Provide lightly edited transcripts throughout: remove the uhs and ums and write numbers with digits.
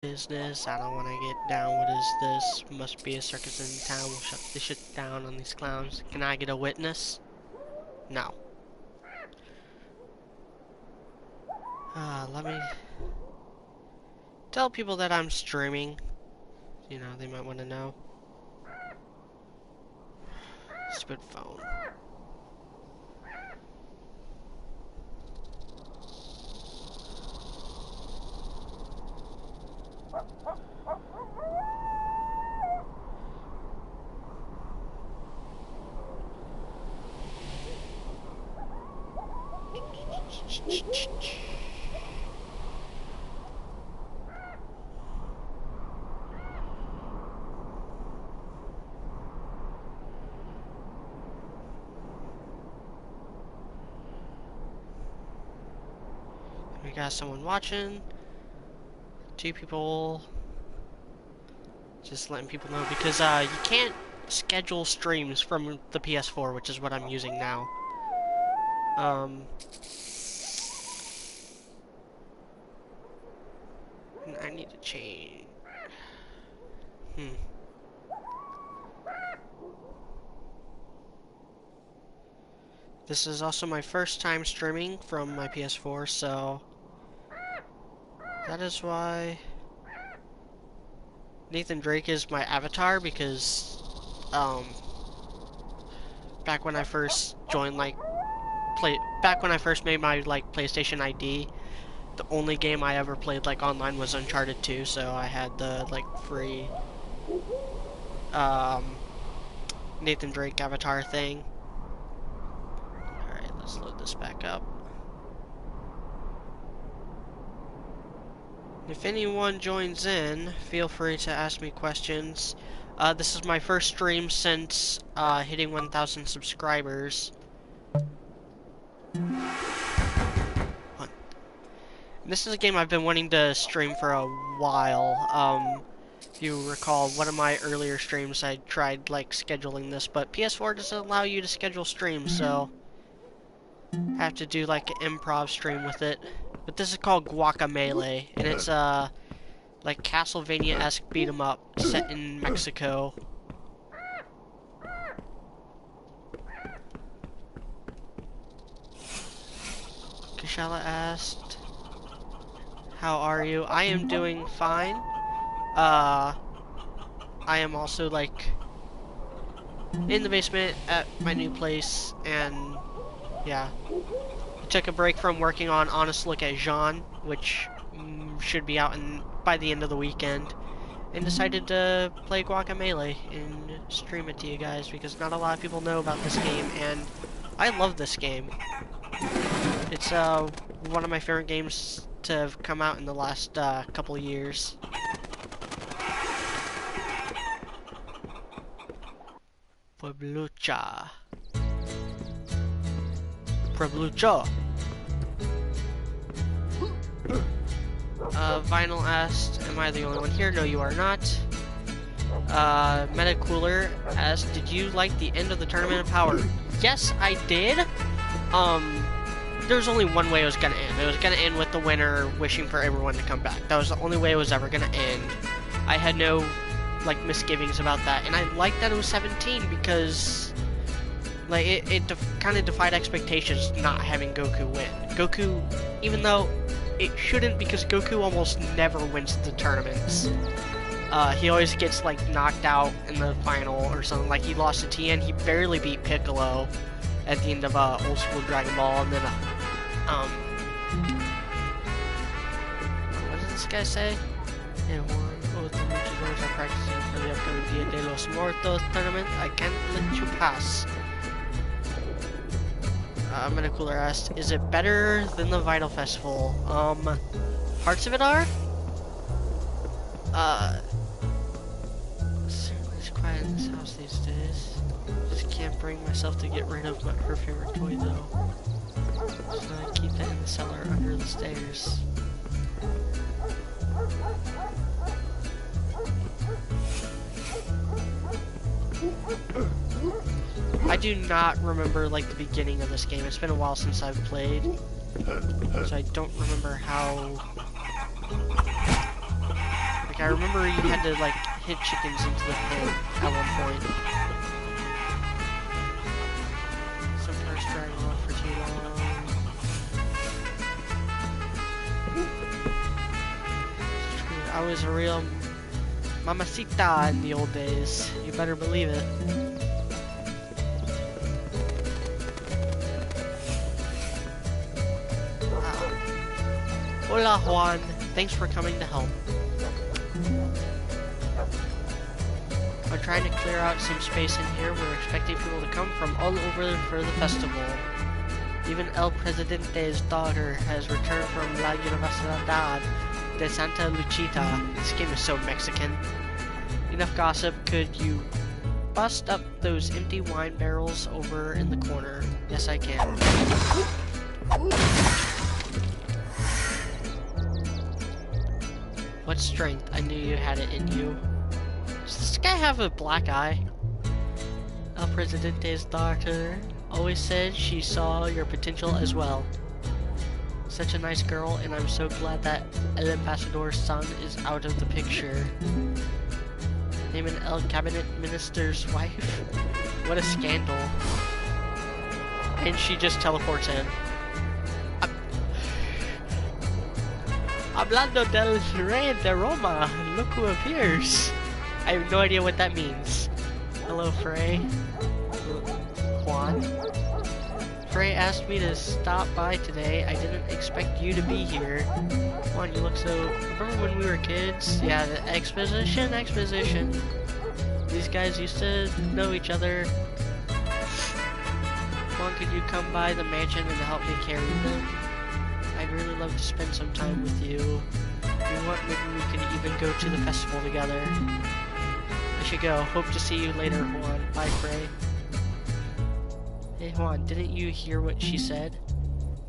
business. I don't want to get down. What is this? Must be a circus in town. We'll shut this shit down on these clowns. Can I get a witness? No. Let me tell people that I'm streaming. You know, they might want to know. Stupid phone. We got someone watching. 2 people. Just letting people know because you can't schedule streams from the PS4, which is what I'm using now. I need to change. This is also my first time streaming from my PS4, so that is why Nathan Drake is my avatar, because back when I first joined, back when I first made my PlayStation ID, the only game I ever played online was Uncharted 2, so I had the free Nathan Drake avatar thing. Alright, let's load this back up. If anyone joins in, feel free to ask me questions. This is my first stream since hitting 1,000 subscribers. This is a game I've been wanting to stream for a while. If you recall, one of my earlier streams I tried scheduling this, but PS4 doesn't allow you to schedule streams, so I have to do an improv stream with it. But this is called Guacamelee, and it's Castlevania-esque beat 'em up set in Mexico. Kashala asked, "How are you?" I am doing fine. I am also in the basement at my new place, and yeah. I took a break from working on Honest Look at Jean, which should be out by the end of the weekend, and decided to play Guacamelee and stream it to you guys because not a lot of people know about this game, and I love this game. It's one of my favorite games to have come out in the last couple of years. Pueblucha. Pueblucha. Vinyl asked, "Am I the only one here?" No, you are not. Metacooler asked, "Did you like the end of the Tournament of Power?" Yes, I did. There's only one way it was gonna end. It was gonna end with the winner wishing for everyone to come back. That was the only way it was ever gonna end. I had no misgivings about that, and I liked that it was 17 because it kind of defied expectations not having Goku win. Goku, even though it shouldn't, because Goku almost never wins the tournaments. He always gets knocked out in the final or something. He lost to Tien. He barely beat Piccolo at the end of Old School Dragon Ball, and then what does this guy say? And one of the luchadores are practicing for the upcoming Dia de los Muertos tournament. I can't let you pass. Metacooler asked, "Is it better than the Vital Festival?" Parts of it are. It's quiet in this house these days. Just can't bring myself to get rid of her favorite toy though. So I keep it in the cellar under the stairs. I do not remember the beginning of this game. It's been a while since I've played, so I don't remember how Like, I remember you had to, like, hit chickens into the pit at one point. Some cars dragging on for too long. I was a real mamacita in the old days. You better believe it. Hola, Juan. Thanks for coming to help. We're trying to clear out some space in here. We're expecting people to come from all over for the festival. Even El Presidente's daughter has returned from La Universidad de Santa Lucita. This game is so Mexican. Enough gossip. Could you bust up those empty wine barrels over in the corner? Yes, I can. What strength? I knew you had it in you. Does this guy have a black eye? El Presidente's daughter always said she saw your potential as well. Such a nice girl, and I'm so glad that El Ambassador's son is out of the picture. Name an El Cabinet Minister's wife? What a scandal. And she just teleports in. Hablando del Rey de Roma, look who appears. I have no idea what that means. Hello, Frey. Juan. Frey asked me to stop by today. I didn't expect you to be here. Juan, you look so... Remember when we were kids? Yeah, the exposition. These guys used to know each other. Juan, could you come by the mansion and help me carry them? I'd really love to spend some time with you. If you want, maybe we can even go to the festival together. I should go. Hope to see you later, Juan. Bye, Frey. Hey, Juan, didn't you hear what she said?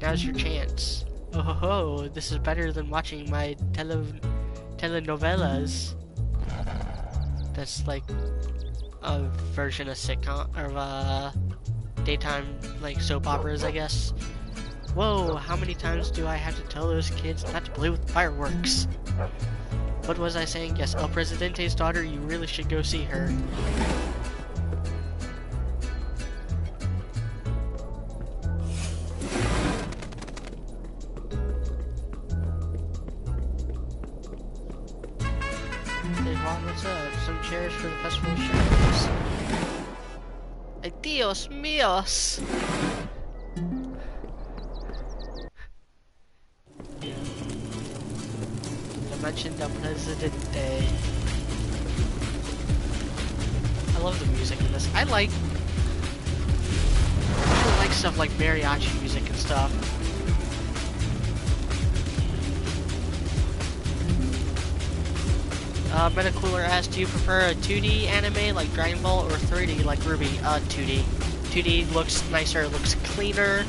Now's your chance. Oh ho ho, this is better than watching my telenovelas. That's like a version of sitcom, or daytime, like, soap operas, I guess. Whoa, how many times do I have to tell those kids not to play with fireworks? What was I saying? Yes, El Presidente's daughter, you really should go see her. Hey Juan, what's up? Some chairs for the festival shows. Ay, Dios míos! Mentioned the Presidente. I love the music in this. I really like stuff like mariachi music and stuff. Metacooler asked, do you prefer a 2D anime like Dragon Ball or 3D like Ruby? 2D. 2D looks nicer, looks cleaner.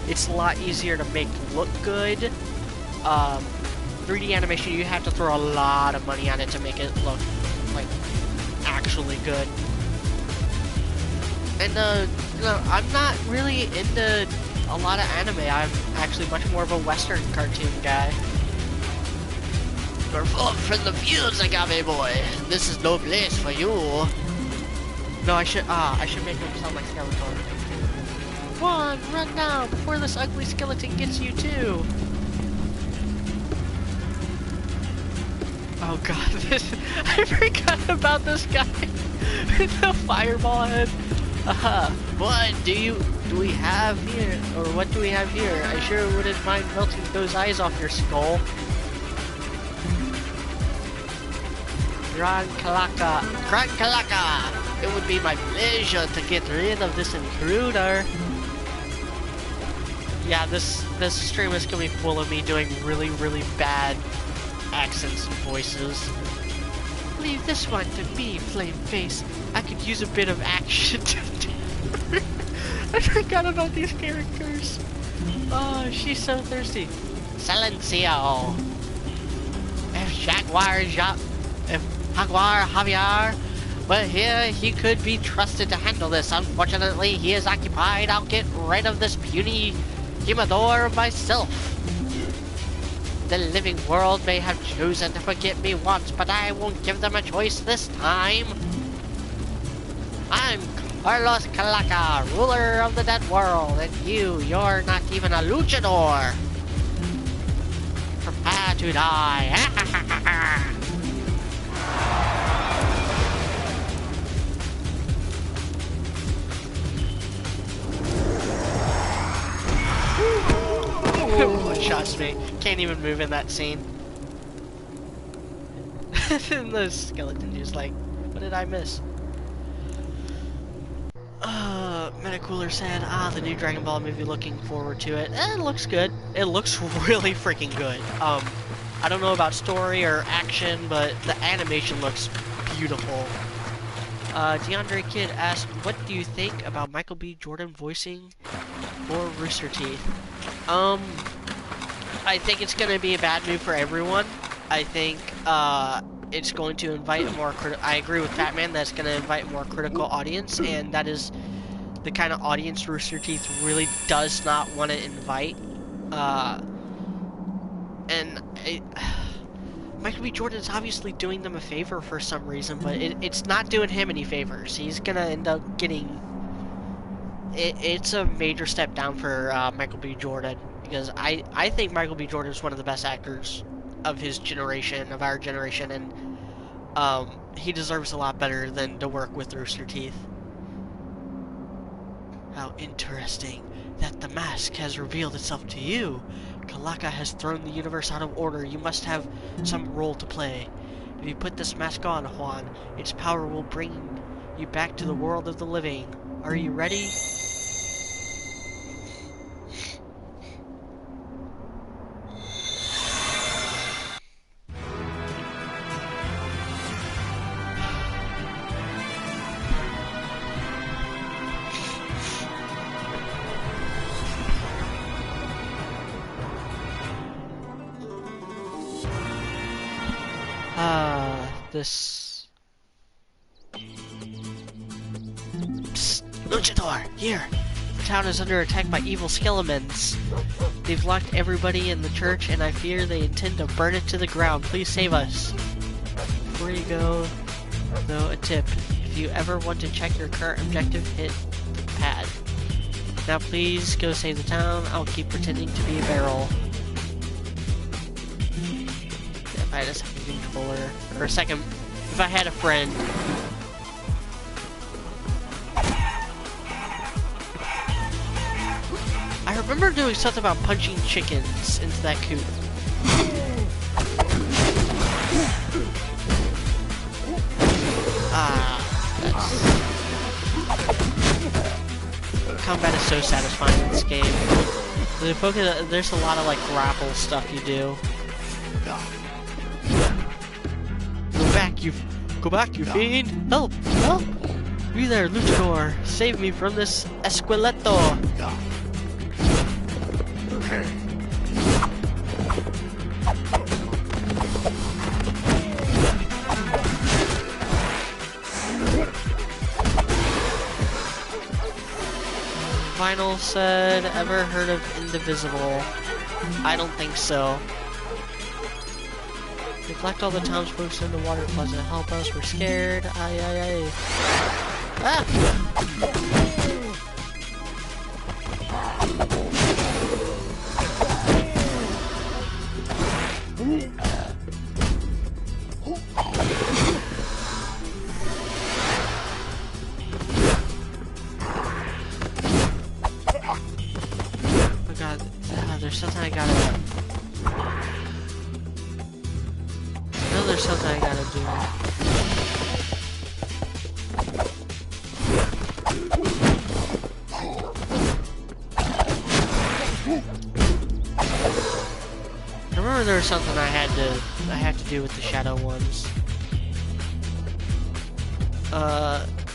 It's a lot easier to make look good. 3D animation, you have to throw a lot of money on it to make it look, like, actually good. And, you know, I'm not really into a lot of anime. I'm actually much more of a Western cartoon guy. You're full from the fields, Agave boy. This is no place for you. No, I should make him sound like Skeletor. Juan, run now before this ugly skeleton gets you too. Oh god, I forgot about this guy with the fireball head. What do we have here? Or what do we have here? I sure wouldn't mind melting those eyes off your skull. Gran Calaca. It would be my pleasure to get rid of this intruder. Yeah, this stream is gonna be full of me doing really, really bad accents and voices. Leave this one to me, Flame Face. I could use a bit of action. I forgot about these characters. Oh, she's so thirsty. Silencio. If Jaguar Javier were here, he could be trusted to handle this. Unfortunately, he is occupied. I'll get rid of this puny Gimador myself. The living world may have chosen to forget me once, but I won't give them a choice this time. I'm Carlos Calaca, ruler of the dead world, and you're not even a luchador. Prepare to die. One-shots me. Can't even move in that scene. And the skeleton just like, what did I miss? Metacooler said, the new Dragon Ball movie, looking forward to it. It looks good. It looks really freaking good. I don't know about story or action, but the animation looks beautiful. DeAndre Kid asked, what do you think about Michael B. Jordan voicing for Rooster Teeth? I think it's going to be a bad move for everyone. I think, it's going to invite a more I agree with Batman, that's going to invite a more critical audience, and that is the kind of audience Rooster Teeth really does not want to invite. Michael B. Jordan's obviously doing them a favor for some reason, but it's not doing him any favors. He's going to end up getting... It's a major step down for Michael B. Jordan, because I think Michael B. Jordan is one of the best actors of his generation, of our generation, and he deserves a lot better than to work with Rooster Teeth. How interesting that the mask has revealed itself to you. Calaca has thrown the universe out of order. You must have some role to play. If you put this mask on, Juan, its power will bring you back to the world of the living. Are you ready? This... Psst, Luchador, here! The town is under attack by evil skeletons. They've locked everybody in the church, and I fear they intend to burn it to the ground. Please save us. Before you go, though, a tip. If you ever want to check your current objective, hit the pad. Now please go save the town. I'll keep pretending to be a barrel. If I had a second controller, or a second, if I had a friend. I remember doing something about punching chickens into that coop. Combat is so satisfying in this game. There's a lot of like grapple stuff you do. Go back, you fiend! Help! Help! You there, luchador! Save me from this esqueleto! Vinyl said, ever heard of Indivisible? I don't think so. Neglect all the townsfolk in the water closet. Help us, we're scared. Aye, aye, aye. Ah! Oh god, there's something I gotta... There's something I gotta do. I remember there was something I had to do with the shadow ones.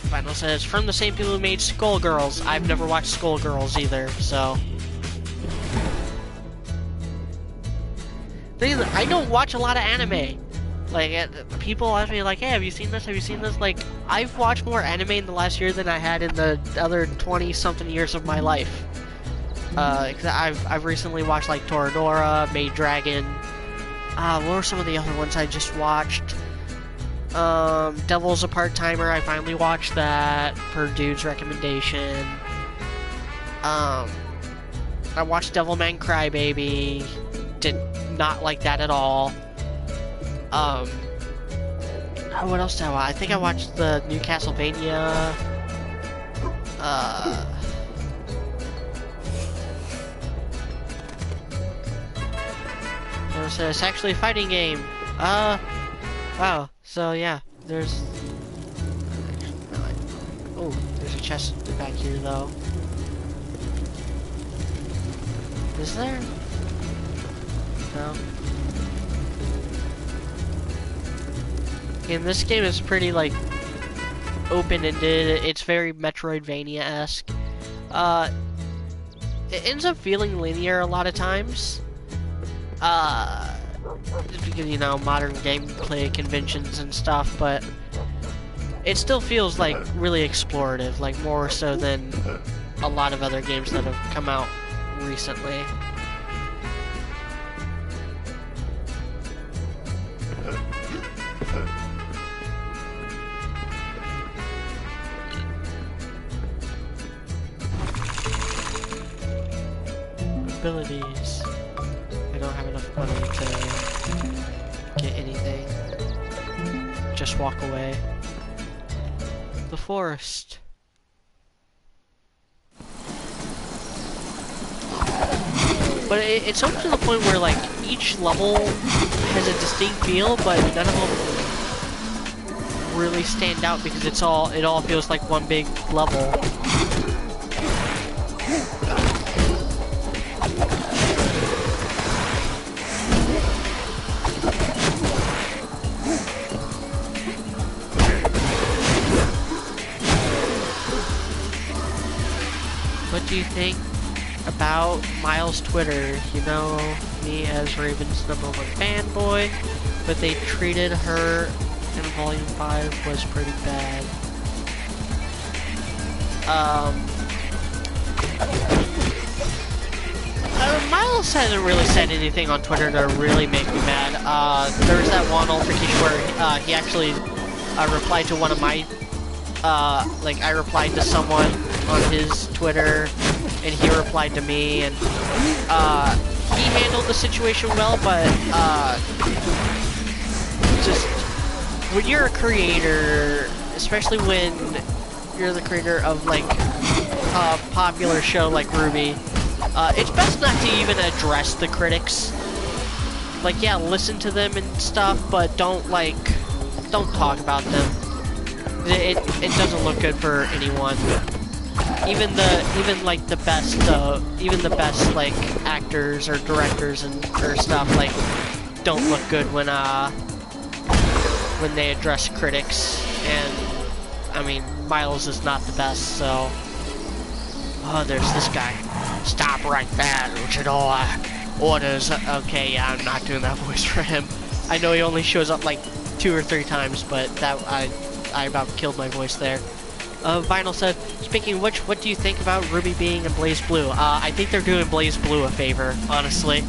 Final says, from the same people who made Skullgirls. I've never watched Skullgirls either, so. I don't watch a lot of anime. Like, people ask me, like, hey, have you seen this? Have you seen this? Like, I've watched more anime in the last year than I had in the other 20-something years of my life. Cause I've recently watched, like, Toradora, Maid Dragon, What were some of the other ones I just watched? Devil's a Part-Timer, I finally watched that per dude's recommendation. I watched Devilman Crybaby, did not like that at all. What else did I watch? I think I watched the new Castlevania. It's actually a fighting game. Wow. So yeah, there's. Oh, there's a chest back here though. Is there? No. And this game is pretty like open-ended. It's very Metroidvania-esque. It ends up feeling linear a lot of times. Just because, you know, modern gameplay conventions and stuff, but it still feels like really explorative, like more so than a lot of other games that have come out recently. Abilities. I don't have enough money to get anything. Just walk away. The forest. But it's up to the point where like each level has a distinct feel, but none of them really stand out because it all feels like one big level. What do you think about Miles' Twitter? You know me as Raven's #1 fanboy, but they treated her in Volume 5 was pretty bad. Miles hasn't really said anything on Twitter to really make me mad. There was that one altercation where he actually replied to one of my, like I replied to someone on his Twitter, and he replied to me, and he handled the situation well, but just when you're a creator, especially when you're the creator of like a popular show like RWBY, it's best not to even address the critics. Like, yeah, listen to them and stuff, but don't talk about them. It doesn't look good for anyone. Even the best like actors or directors or stuff like don't look good when they address critics, and I mean Miles is not the best, so there's this guy. Stop right there, luchador. Orders. Okay, yeah, I'm not doing that voice for him. I know he only shows up like 2 or 3 times, but that I about killed my voice there. Vinyl said, speaking of which, what do you think about RWBY being in Blaze Blue? I think they're doing Blaze Blue a favor, honestly.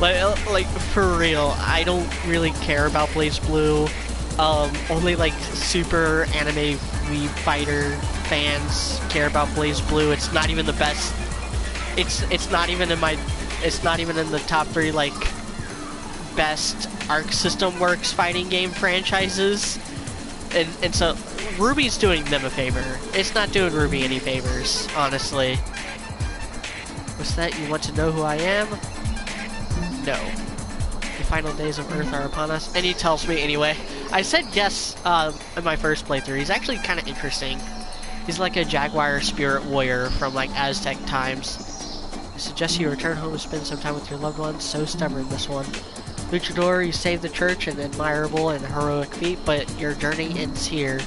Like for real, I don't really care about Blaze Blue. Only like super anime Wii Fighter fans care about Blaze Blue. It's not even the best. It's not even in the top 3 like best Arc System Works fighting game franchises. And so RWBY's doing them a favor. It's not doing RWBY any favors, honestly. What's that? You want to know who I am? No. The final days of Earth are upon us. And he tells me anyway. I said yes in my first playthrough. He's actually kind of interesting. He's like a Jaguar spirit warrior from like Aztec times. I suggest you return home and spend some time with your loved ones. So stubborn, this one. Luchador, you saved the church, an admirable and heroic feat, but your journey ends here.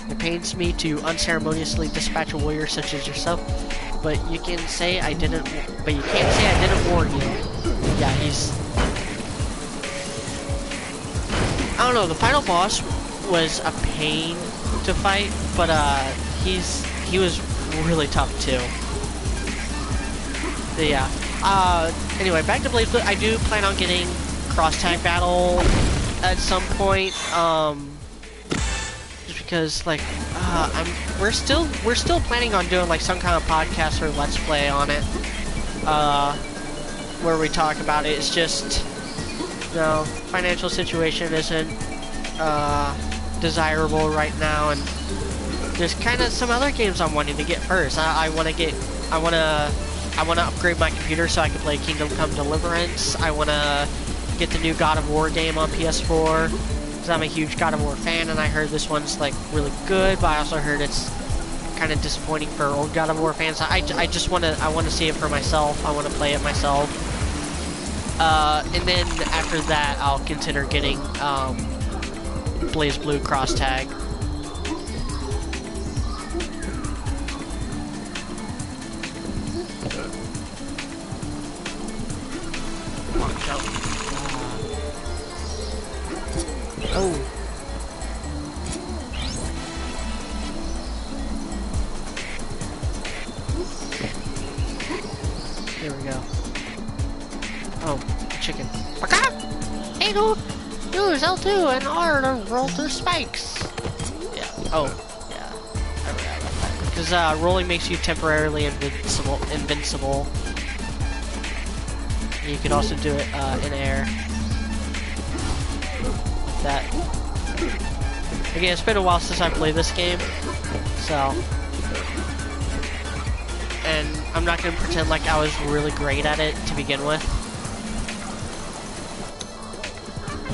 It pains me to unceremoniously dispatch a warrior such as yourself, but you can say I didn't. But you can't say I didn't warn you. Yeah, he's. I don't know. The final boss was a pain to fight, but he was really tough too. But yeah. Anyway, back to Blaze Blue. I do plan on getting cross tag battle at some point. Just because, like, we're still planning on doing like some kind of podcast or let's play on it. Where we talk about it. It's just, you know, financial situation isn't desirable right now, and there's kind of some other games I'm wanting to get first. I want to upgrade my computer so I can play Kingdom Come Deliverance. I want to get the new God of War game on PS4 because I'm a huge God of War fan, and I heard this one's like really good, but I also heard it's kind of disappointing for old God of War fans. I just want to see it for myself. I want to play it myself. And then after that, I'll consider getting Blaze Blue cross tag. Oh. Here we go. Oh, chicken. Hey, dude! Use L2 and R to roll through spikes. Yeah. Oh, yeah. I forgot about that. Because rolling makes you temporarily invincible. You can also do it in air. That. Again, it's been a while since I played this game, so. And I'm not gonna pretend like I was really great at it to begin with.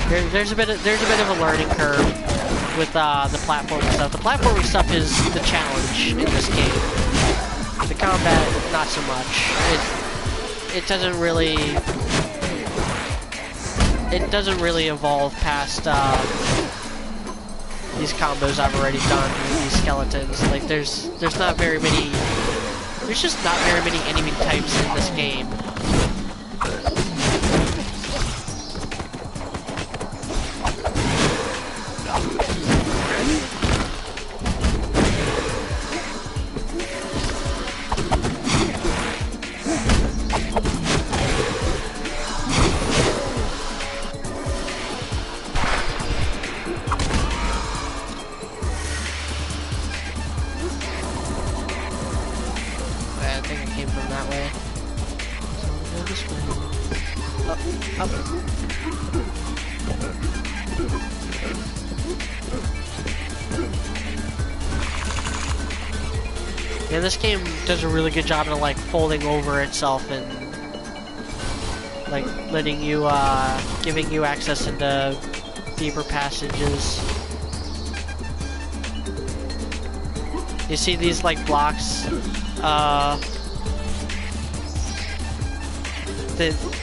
There's a bit of a learning curve with the platforming stuff. The platforming stuff is the challenge in this game. The combat, not so much. It doesn't really evolve past these combos I've already done with these skeletons. Like there's just not very many enemy types in this game. Yeah, this game does a really good job of like folding over itself and like letting you, giving you access into deeper passages. You see these like blocks,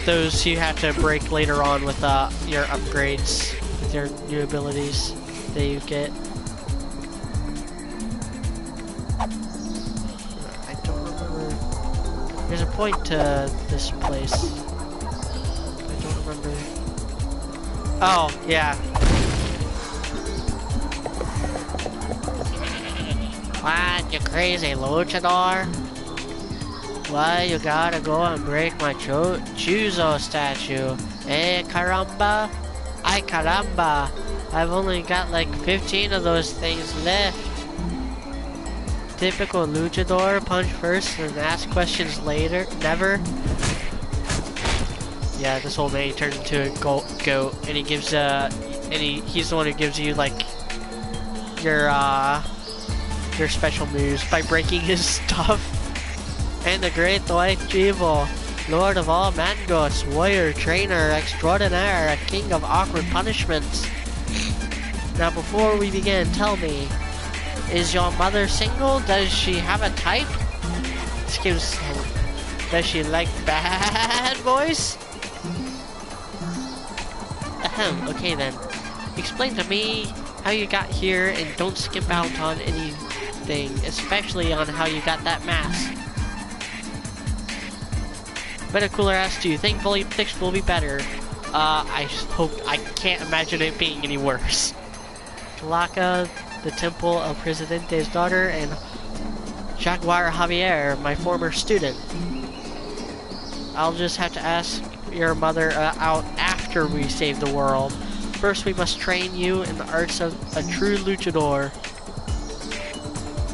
those you have to break later on with your upgrades, with your new abilities that you get. There's a point to this place. I don't remember. Oh, yeah. What, you crazy luchador? Why you gotta go and break my Chuzo statue? Eh, caramba? Ay, caramba! I've only got like 15 of those things left. Typical luchador, punch first and ask questions later. Never. Yeah, this old man turns into a goat, and he gives he's the one who gives you like your special moves by breaking his stuff. And the great Dwight Jeeble, Lord of all Mangos, warrior, trainer, extraordinaire, a king of awkward punishments. Now before we begin, tell me, is your mother single? Does she have a type? Does she like bad boys? Ahem, okay then. Explain to me how you got here and don't skip out on anything, especially on how you got that mask. Better cooler ass, do you think Fix will be better? I can't imagine it being any worse. Calaca, the Temple of Presidente's daughter, and Jaguar Javier, my former student. I'll just have to ask your mother out after we save the world. First, we must train you in the arts of a true luchador.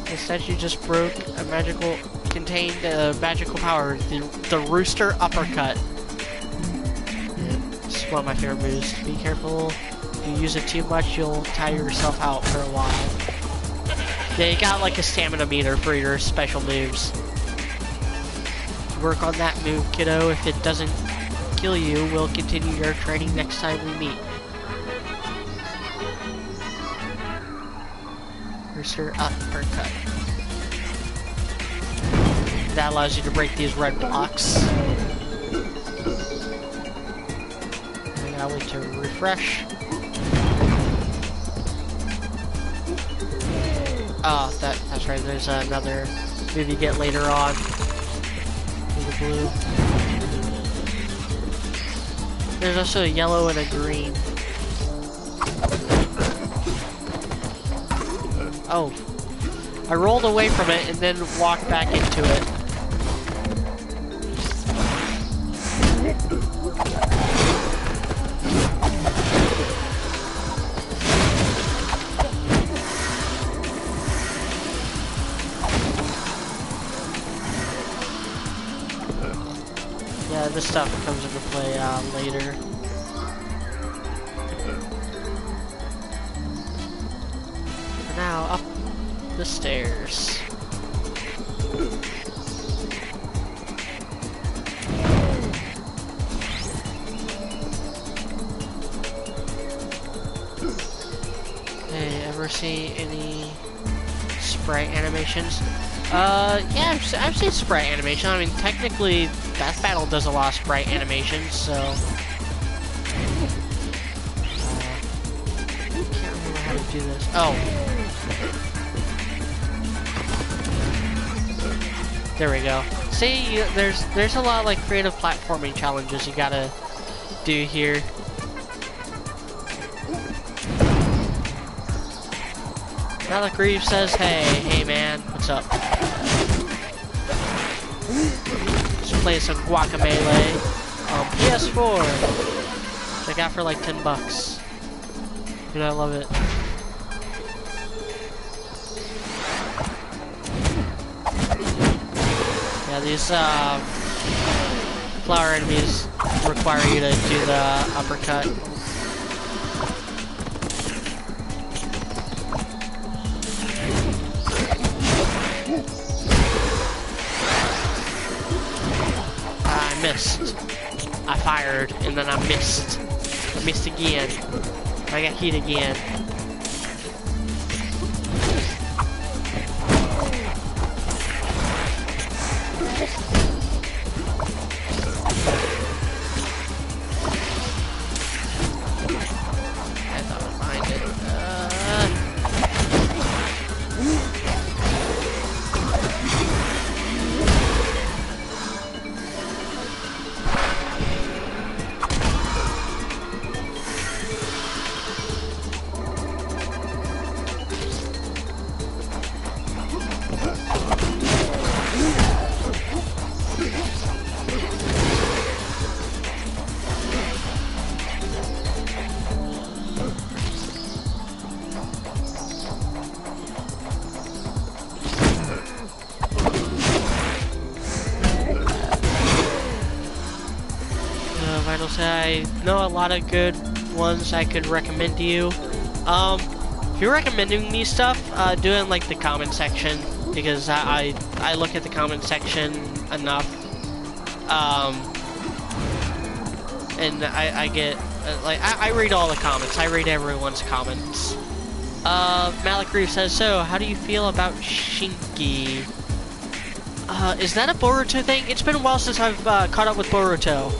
Instead, you just broke a contained magical power, the rooster uppercut. It's one of my favorite moves. Be careful. If you use it too much, you'll tire yourself out for a while. Yeah, you got like a stamina meter for your special moves. Work on that move, kiddo. If it doesn't kill you, we'll continue your training next time we meet. Rooster uppercut. That allows you to break these red blocks. And now wait to refresh. Oh, that's right. There's another move you get later on. The blue. There's also a yellow and a green. Oh. I rolled away from it and then walked back into it. Yeah, this stuff comes into play later. For now, up the stairs. Hey, ever see any sprite animations? Yeah, I've seen sprite animation. I mean, technically, Death Battle does a lot of sprite animations, so... I can't remember how to do this. Oh. There we go. See, there's a lot of, like, creative platforming challenges you gotta do here. Malik Reeves says, hey man, what's up? Just play some Guacamelee on PS4. Which I got for like $10. Dude, I love it. Yeah, these flower enemies require you to do the uppercut. I missed. I fired and then I missed. I missed again. I got hit again. I know a lot of good ones I could recommend to you. If you're recommending me stuff, do it in like the comment section, because I look at the comment section enough, and I get like I read all the comments. I read everyone's comments. Malik Reeves says, so how do you feel about Shinki? Is that a Boruto thing? It's been a while since I've caught up with Boruto.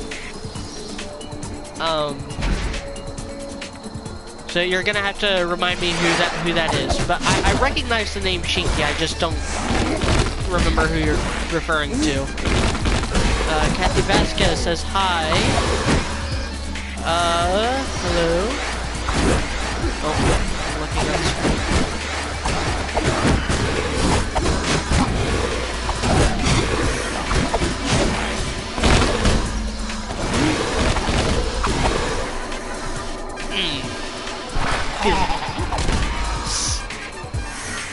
So you're gonna have to remind me who that is. But I recognize the name Shinki, I just don't remember who you're referring to. Kathy Vasquez says hi. Hello. Oh, I'm looking at the screen.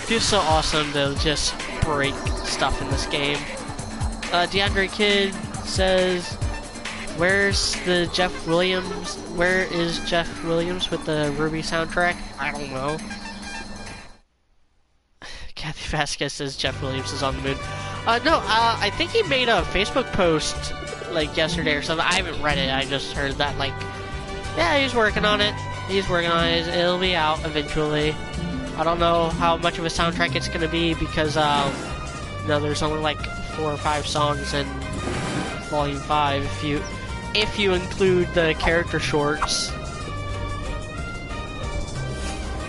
feels so awesome to just break stuff in this game. DeAndre Kid says, where's the Jeff Williams? Where is Jeff Williams with the Ruby soundtrack? I don't know. Kathy Vasquez says Jeff Williams is on the moon. No, I think he made a Facebook post like yesterday or something. I haven't read it. I just heard that like, yeah, he's working on it. He's working on it. It'll be out eventually. I don't know how much of a soundtrack it's gonna be because you know, there's only like 4 or 5 songs in Volume 5 if you include the character shorts.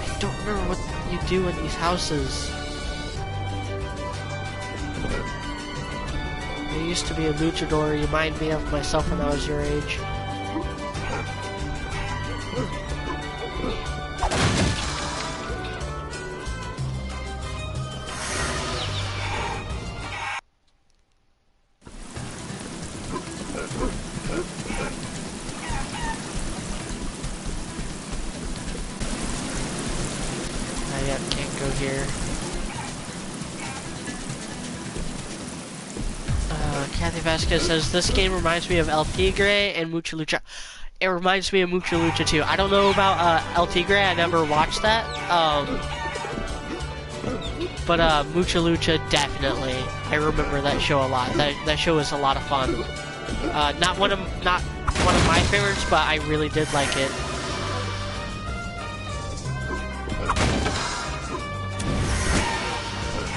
I don't remember what you do in these houses. I used to be a luchador. You remind me of myself when I was your age. Can't go here. Kathy Vasquez says, this game reminds me of El Tigre and Mucha Lucha. It reminds me of Mucha Lucha too. I don't know about El Tigre, I never watched that. But Mucha Lucha, definitely. I remember that show a lot. That show was a lot of fun. Not one of my favorites, but I really did like it.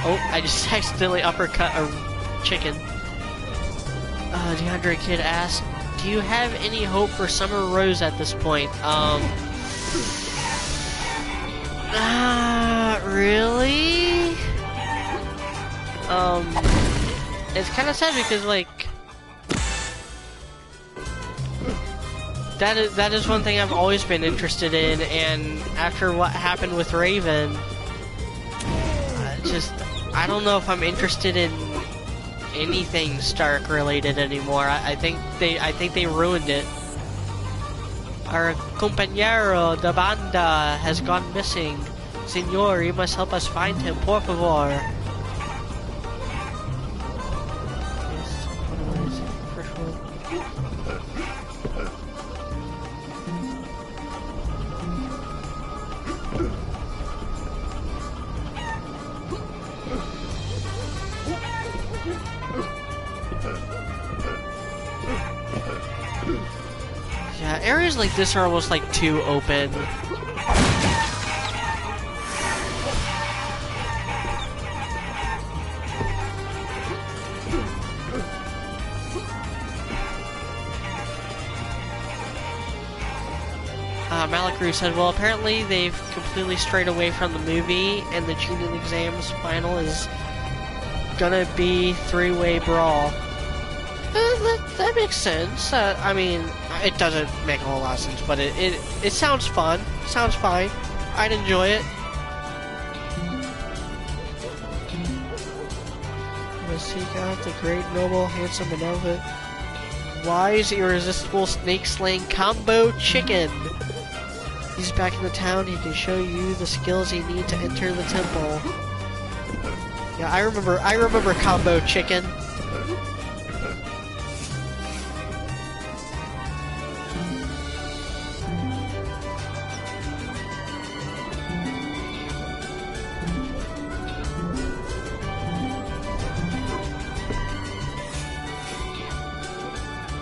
Oh, I just accidentally uppercut a chicken. DeAndre Kid asked, do you have any hope for Summer Rose at this point? Really? It's kind of sad because, like, that is one thing I've always been interested in, and after what happened with Raven, I don't know if I'm interested in anything Stark related anymore. I think they ruined it. Our compañero de banda has gone missing. Senor, you must help us find him, por favor. Yeah, areas like this are almost like too open. Malakru said, well, apparently they've completely strayed away from the movie, and the Junior Exams final is gonna be 3-way brawl. That makes sense. I mean, it doesn't make a whole lot of sense, but it sounds fun. Sounds fine. I'd enjoy it. Let's seek out the great, noble, handsome, benevolent, wise, irresistible, snake-slaying combo chicken. He's back in the town. He can show you the skills you need to enter the temple. Yeah, I remember combo chicken.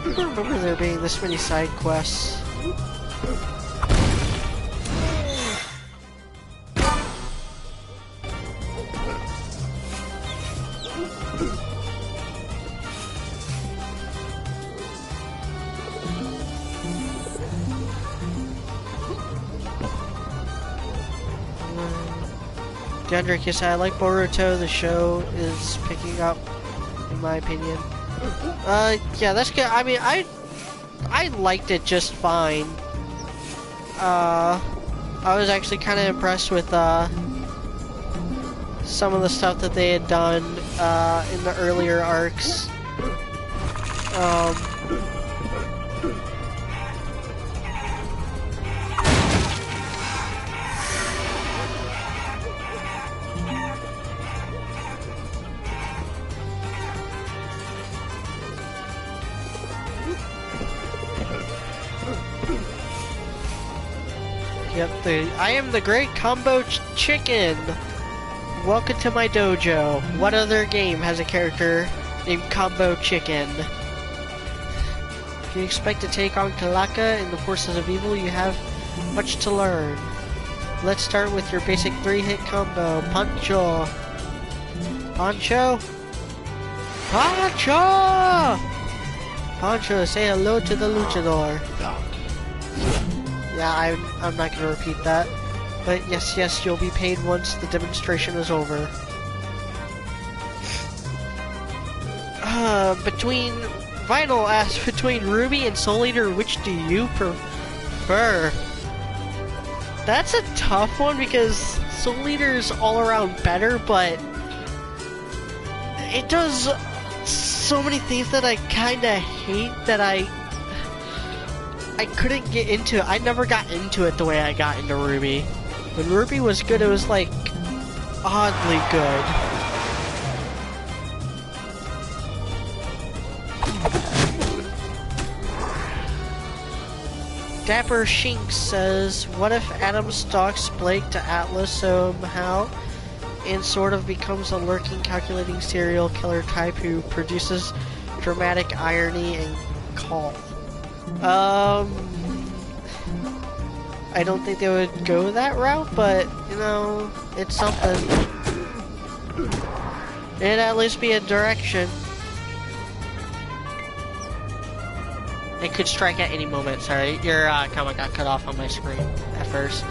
I don't remember there being this many side quests. DeAndre Kiss, I like Boruto. The show is picking up, in my opinion. Yeah, that's good. I mean, I liked it just fine. I was actually kind of impressed with some of the stuff that they had done in the earlier arcs. Yep, I am the Great Combo Chicken. Welcome to my dojo. What other game has a character named Combo Chicken? If you expect to take on Kalaka and the forces of evil, you have much to learn. Let's start with your basic 3-hit combo. Pancho. Pancho? Pancho! Pancho, say hello to the luchador. Yeah, I'm not gonna repeat that. But yes, you'll be paid once the demonstration is over. Between Vinyl asks, between Ruby and Soul Eater, which do you prefer? That's a tough one because Soul Eater is all around better, but it does so many things that I kinda hate that I couldn't get into it. I never got into it the way I got into Ruby. When Ruby was good, it was like oddly good. Dapper Shink says, what if Adam stalks Blake to Atlas somehow and sort of becomes a lurking, calculating serial killer type who produces dramatic irony and call? I don't think they would go that route, but, you know, it's something. It'd at least be a direction. It could strike at any moment, sorry. Your comment got cut off on my screen at first.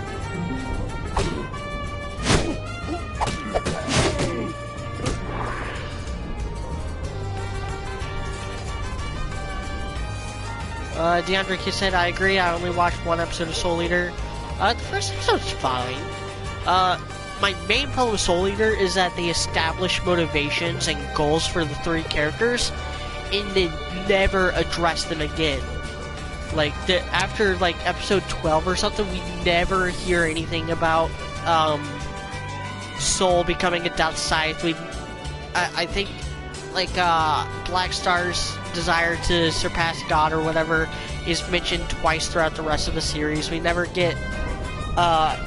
DeAndre Kidd said, I agree, I only watched one episode of Soul Eater. The first episode's fine. My main problem with Soul Eater is that they establish motivations and goals for the 3 characters, and then never address them again. Like, after, like, episode 12 or something, we never hear anything about, Soul becoming a Death Scythe. I think, like, Black Star's desire to surpass God or whatever is mentioned twice throughout the rest of the series. We never get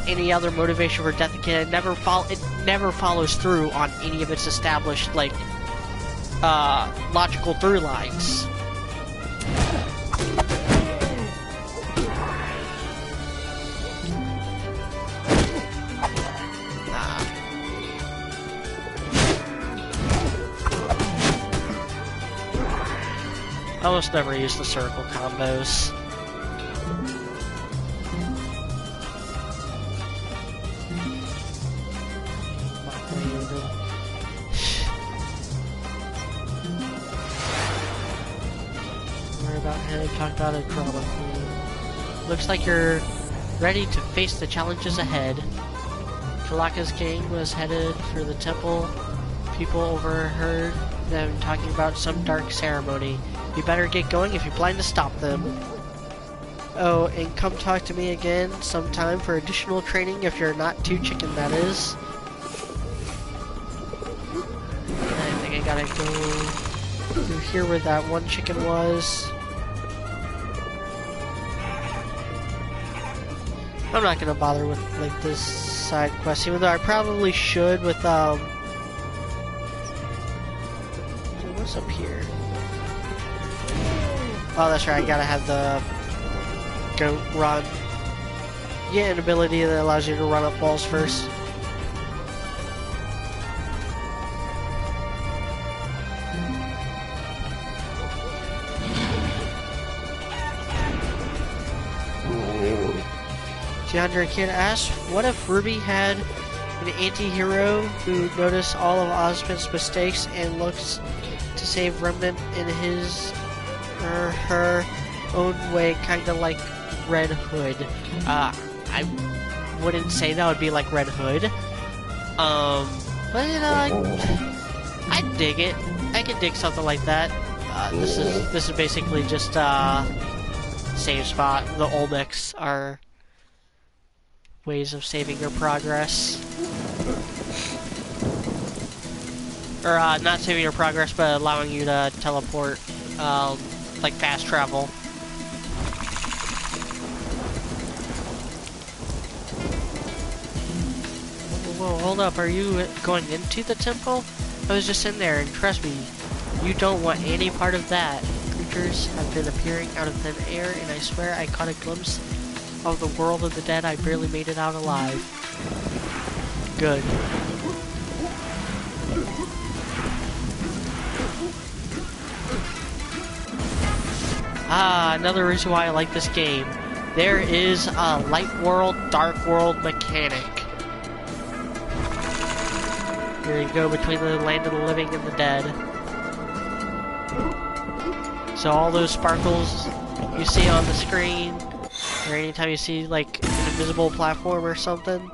any other motivation for Death Kid. It never follows through on any of its established like logical through lines. I almost never use the circle combos. Worry about head, talk about a drama queen. Looks like you're ready to face the challenges ahead. Kalaka's gang was headed for the temple. People overheard them talking about some dark ceremony. You better get going if you plan to stop them. Oh, and come talk to me again sometime for additional training if you're not too chicken, that is. I think I gotta go through here where that one chicken was. I'm not gonna bother with like this side quest, even though I probably should with what's up here? Oh, that's right, I gotta have the go run. Yeah, an ability that allows you to run up walls first. DeAndre Kidd asks, what if Ruby had an anti-hero who noticed all of Ozpin's mistakes and looks to save Remnant in his or her own way, kind of like Red Hood? I wouldn't say that would be like Red Hood. But you know, I dig it. I can dig something like that. This is basically just save spot. The Olmecs are ways of saving your progress. Or not saving your progress, but allowing you to teleport, like fast travel. Whoa, hold up, are you going into the temple? I was just in there, and trust me, you don't want any part of that. Creatures have been appearing out of thin air, and I swear I caught a glimpse of the world of the dead. I barely made it out alive. Good. Ah, another reason why I like this game. There is a light world, dark world mechanic. Here you go between the land of the living and the dead. So all those sparkles you see on the screen, or anytime you see like an invisible platform or something,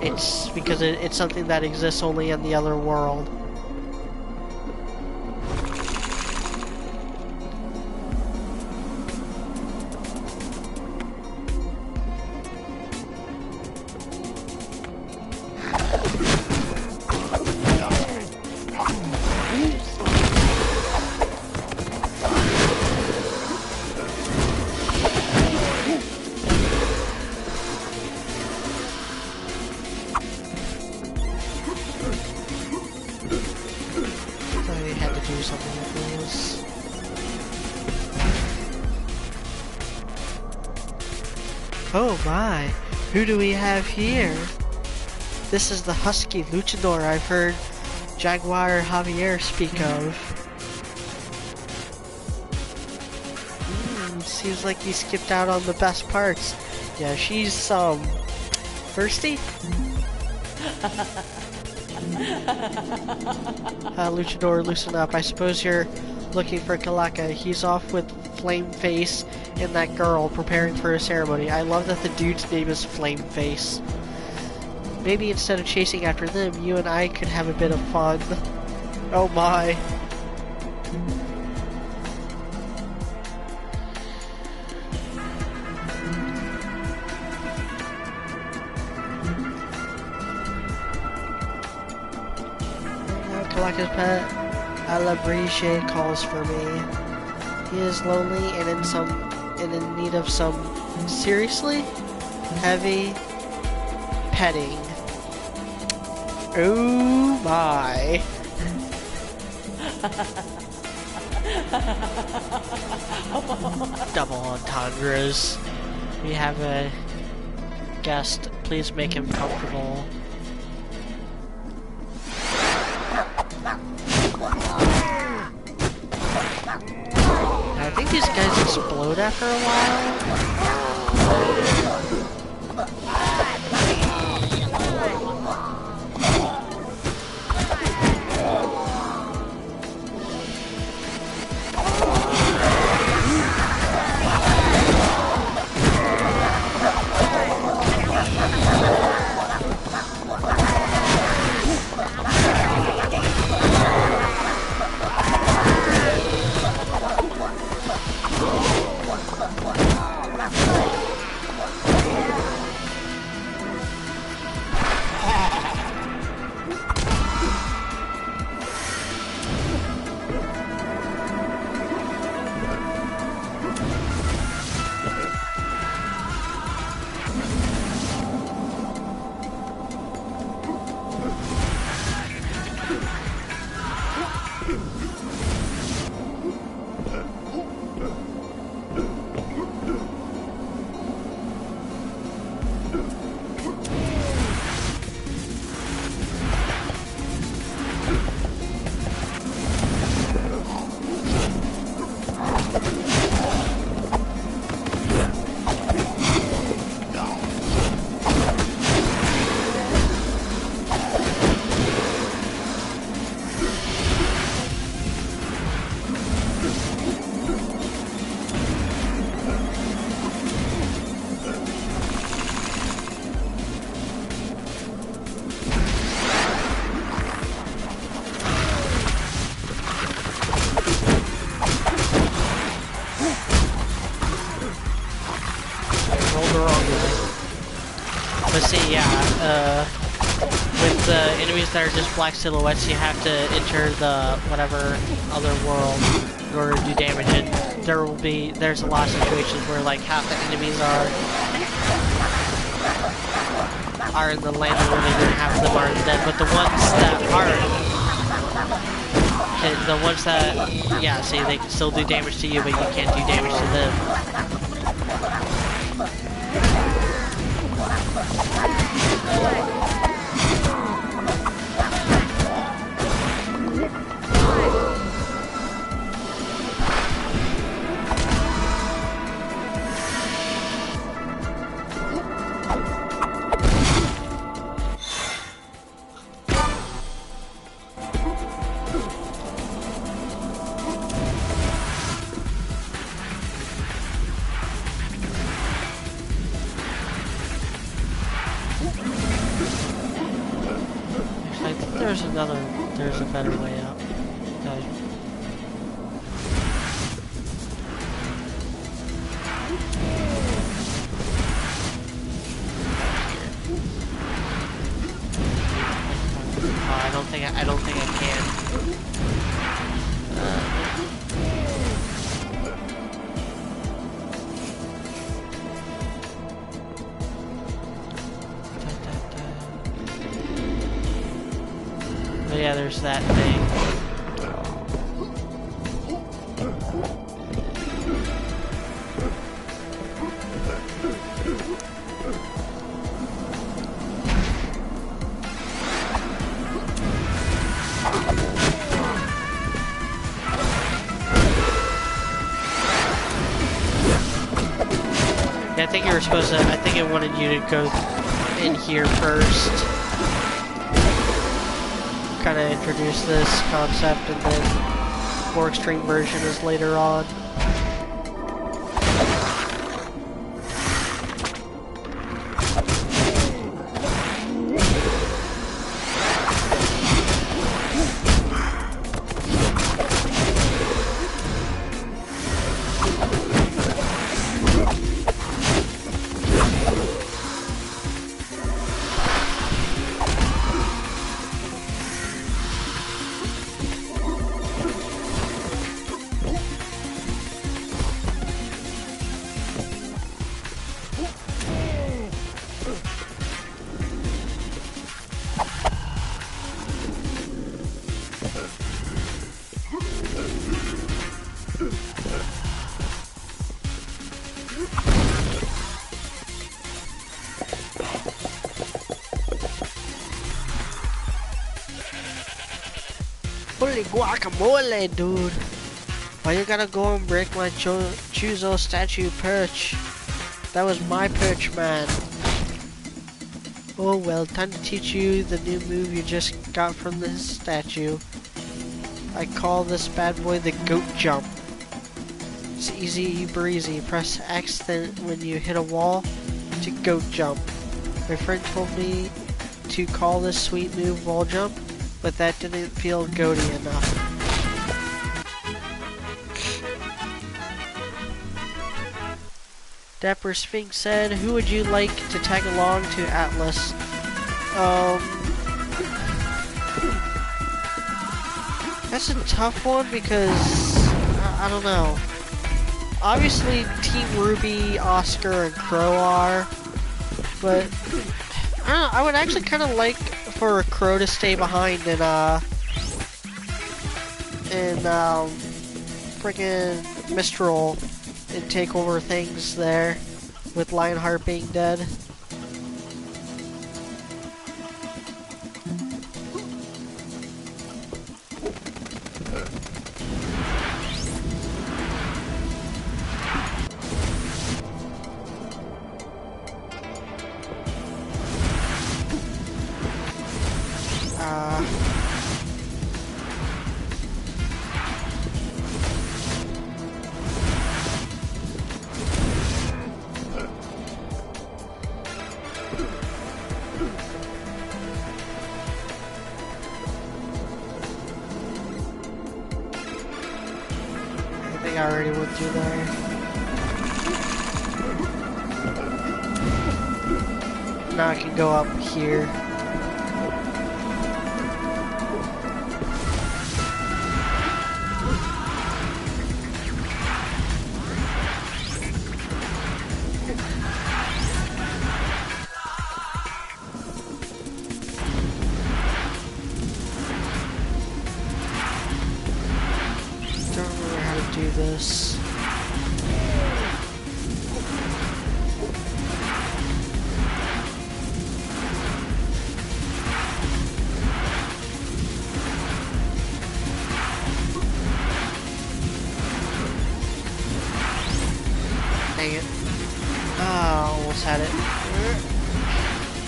it's because it's something that exists only in the other world. Oh my, who do we have here? This is the husky luchador I've heard Jaguar Javier speak of. Seems like he skipped out on the best parts. Yeah, she's thirsty? Luchador, loosen up. I suppose you're looking for Kalaka. He's off with Flame Face and that girl preparing for a ceremony. I love that the dude's name is Flame Face. Maybe instead of chasing after them, you and I could have a bit of fun. Oh my. Kalaka's pet, Alabriche, calls for me. He is lonely and in need of some seriously heavy petting. Oh my. Double entendres. We have a guest. Please make him comfortable. I think these guys explode after a while. But see, yeah, with the enemies that are just black silhouettes, you have to enter the whatever other world in order to do damage, and there's a lot of situations where like half the enemies are are in the land of the living, and half of them are dead. But the ones that aren't, the ones that, yeah, see, they can still do damage to you, but you can't do damage to them. There's a better way out. I don't think I can. But yeah, there's that thing. Yeah, I think you were supposed to, I think it wanted you to go in here first. Kind of introduce this concept, and then more extreme version is later on. Holy guacamole, dude! Why you gotta go and break my Chuzo statue perch? That was my perch, man. Oh well, time to teach you the new move you just got from this statue. I call this bad boy the goat jump. It's easy breezy. Press X then when you hit a wall to goat jump. My friend told me to call this sweet move wall jump, but that didn't feel goaty enough. Dapper Sphinx said, who would you like to tag along to Atlas? That's a tough one because, I don't know. Obviously, Team Ruby, Oscar, and Crow are, but I don't know, I would actually kind of like for Crow to stay behind and freaking Mistral and take over things there with Lionheart being dead. I already went through there. Now I can go up here.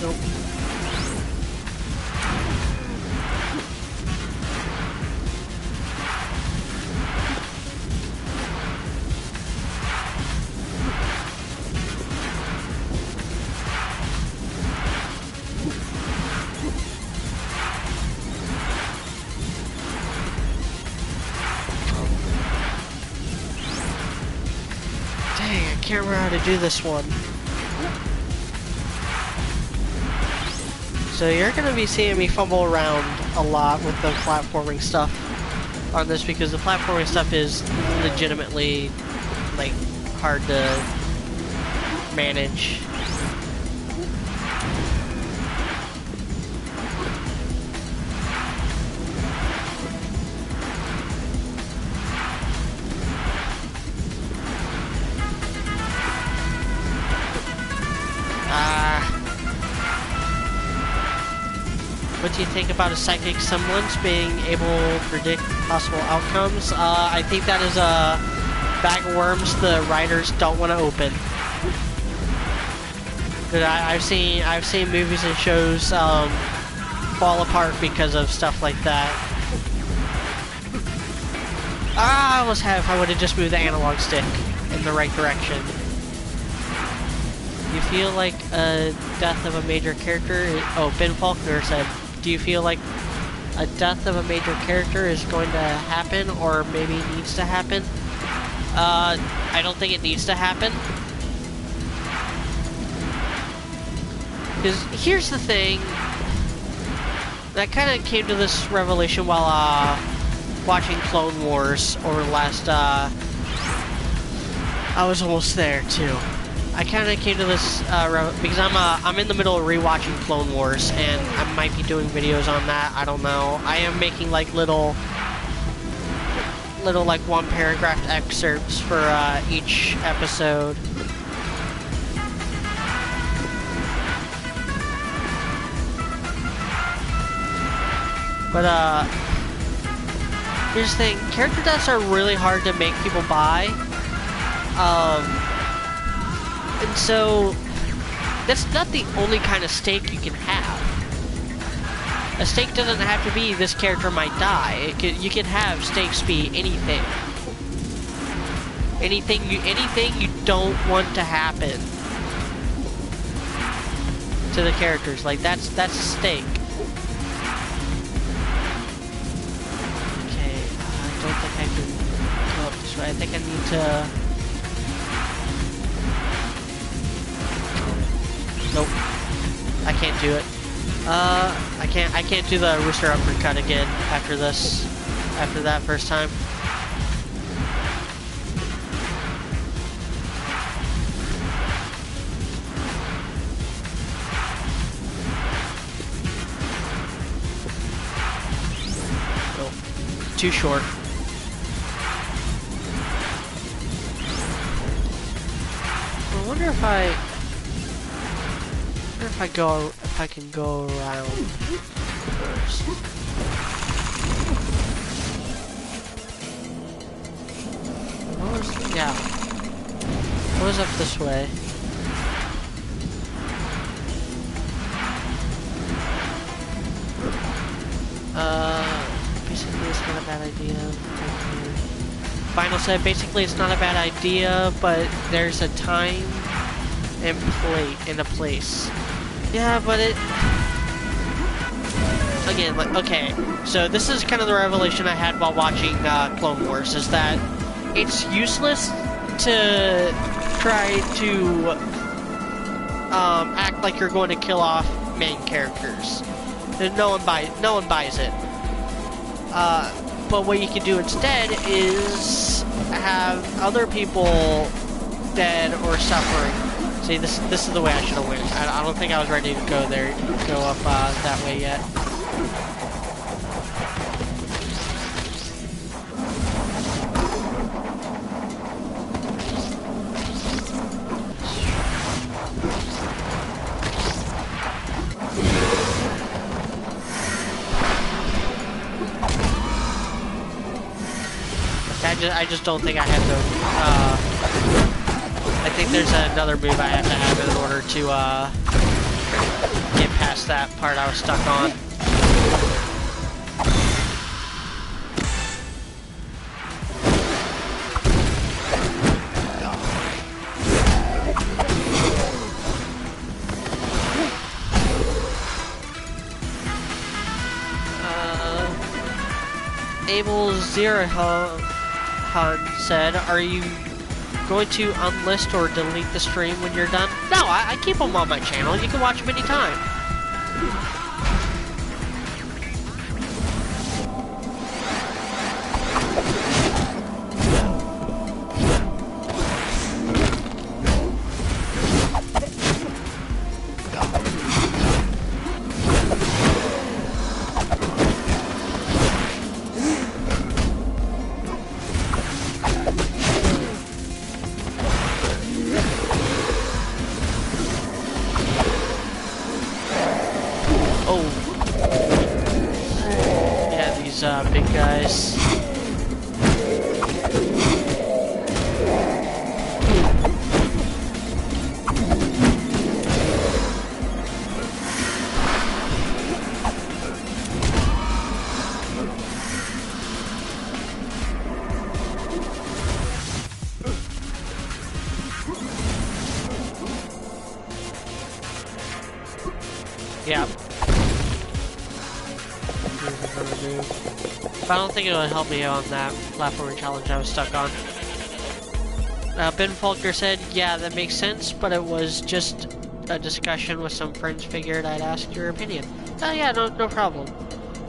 Nope. Dang, I can't remember how to do this one. So you're going to be seeing me fumble around a lot with the platforming stuff on this because the platforming stuff is legitimately, like, hard to manage. What do you think about a psychic semblance being able to predict possible outcomes? I think that is a bag of worms the writers don't want to open. But I've seen movies and shows fall apart because of stuff like that. I almost have if I would have just moved the analog stick in the right direction. You feel like a death of a major character? Oh, Ben Faulkner said, do you feel like a death of a major character is going to happen or maybe needs to happen? I don't think it needs to happen. Because here's the thing. I kind of came to this revelation while watching Clone Wars over the last... I was almost there too. I kind of came to this because I'm in the middle of rewatching Clone Wars, and I might be doing videos on that. I don't know. I am making like little like one paragraph excerpts for each episode. But here's the thing: character deaths are really hard to make people buy. And so, that's not the only kind of stake you can have. A stake doesn't have to be this character might die. You can have stakes be anything. Anything you don't want to happen to the characters. Like that's a stake. Okay, I don't think I can go up this way. I think I need to. Nope. I can't do it. I can't do the rooster uppercut again after this. After that first time. Nope. Too short. I wonder if I can go around first. Yeah. What was up this way? Basically it's not a bad idea. Final said basically it's not a bad idea, but there's a time and a place. Yeah, but it... Again, like, okay, so this is kind of the revelation I had while watching Clone Wars, is that it's useless to try to act like you're going to kill off main characters. No one buys it. But what you can do instead is have other people dead or suffering. See, this is the way I should have went. I don't think I was ready to go up that way yet. I just don't think I have to, I think there's another move I have to have in order to, get past that part I was stuck on. Abel Zerahan said, "Are you going to unlist or delete the stream when you're done?" No, I keep them on my channel. You can watch them anytime. Big guys. Yeah. But I don't think it'll help me on that platforming challenge I was stuck on. Ben Falker said, "Yeah, that makes sense, but it was just a discussion with some friends. Figured I'd ask your opinion." Oh yeah, no problem.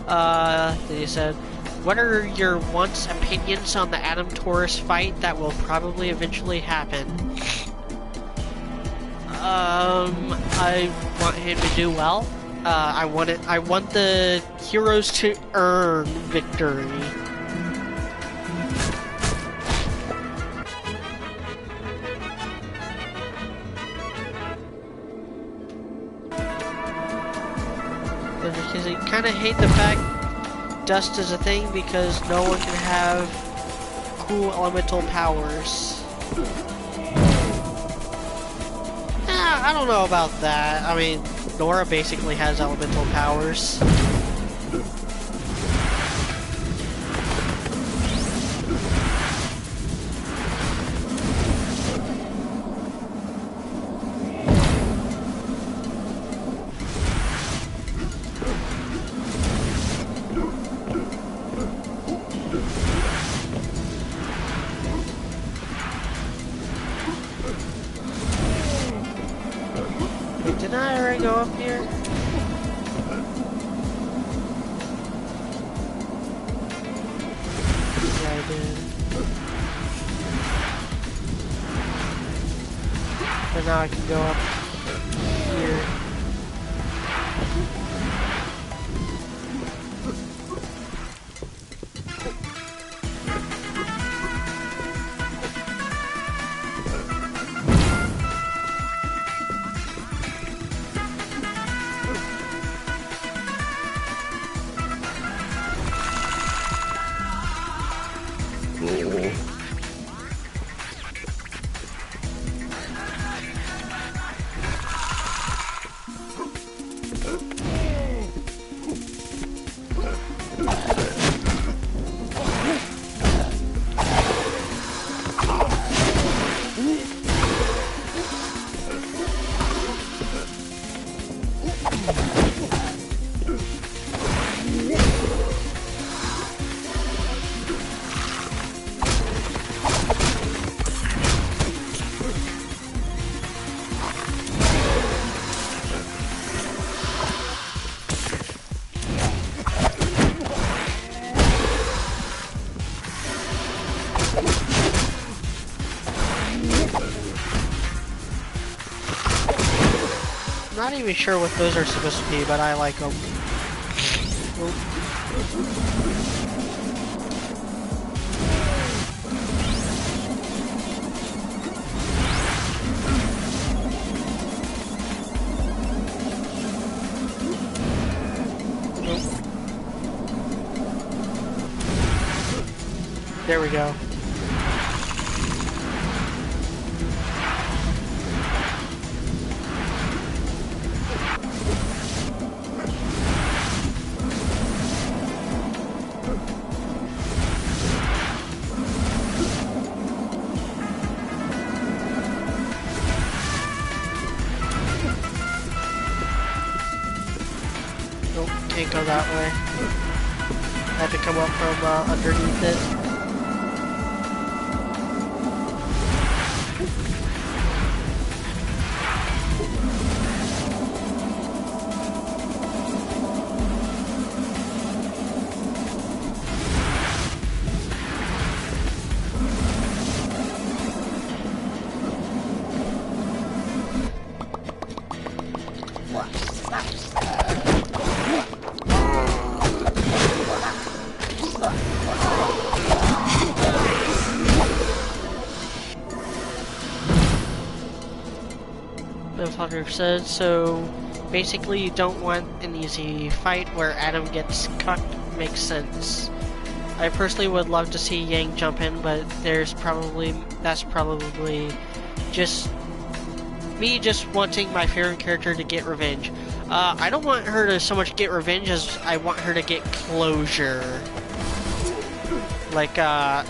Then he said, "What are your once opinions on the Adam Taurus fight that will probably eventually happen?" I want him to do well. I want the heroes to earn victory. Because I kind of hate the fact dust is a thing because no one can have cool elemental powers. I don't know about that. I mean, Nora basically has elemental powers. Wait, did I already go up here? Yeah, I did. But now I can go up here. Not even sure what those are supposed to be, but I like them. There we go. Nope, can't go that way. I have to come up from underneath it. Said so. Basically, you don't want an easy fight where Adam gets cut. Makes sense. I personally would love to see Yang jump in, but that's probably just me just wanting my favorite character to get revenge. I don't want her to so much get revenge as I want her to get closure. Like, I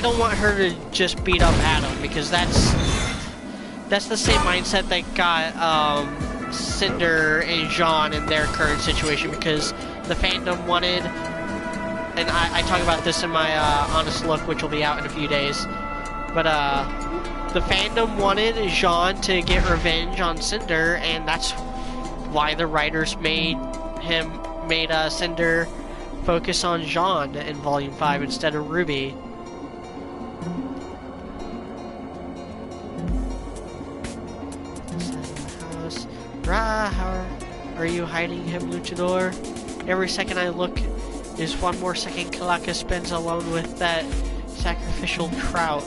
don't want her to just beat up Adam, because that's the same mindset that got Cinder and Jean in their current situation, because the fandom wanted, and I talk about this in my honest look, which will be out in a few days, but the fandom wanted Jean to get revenge on Cinder, and that's why the writers made Cinder focus on Jean in Volume 5 instead of Ruby. How are you hiding him, Luchador? Every second I look is one more second Kalaka spends alone with that sacrificial trout.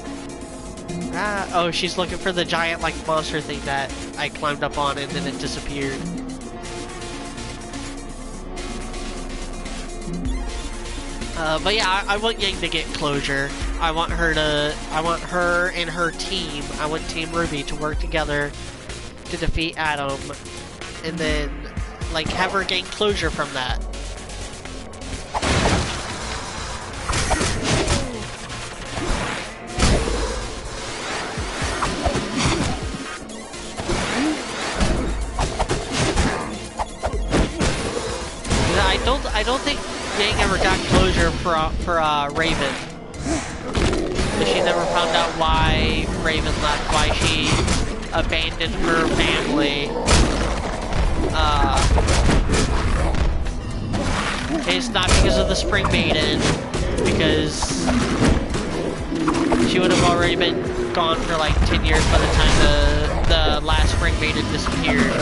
Oh, she's looking for the giant, like, monster thing that I climbed up on and then it disappeared. But yeah, I want Yang to get closure. I want her and her team, I want Team Ruby to work together to defeat Adam, and then, like, have her gain closure from that. I don't think Yang ever got closure for Raven. But she never found out why Raven left, why she abandoned her family. It's not because of the Spring Maiden, because she would have already been gone for like 10 years by the time the last Spring Maiden disappeared.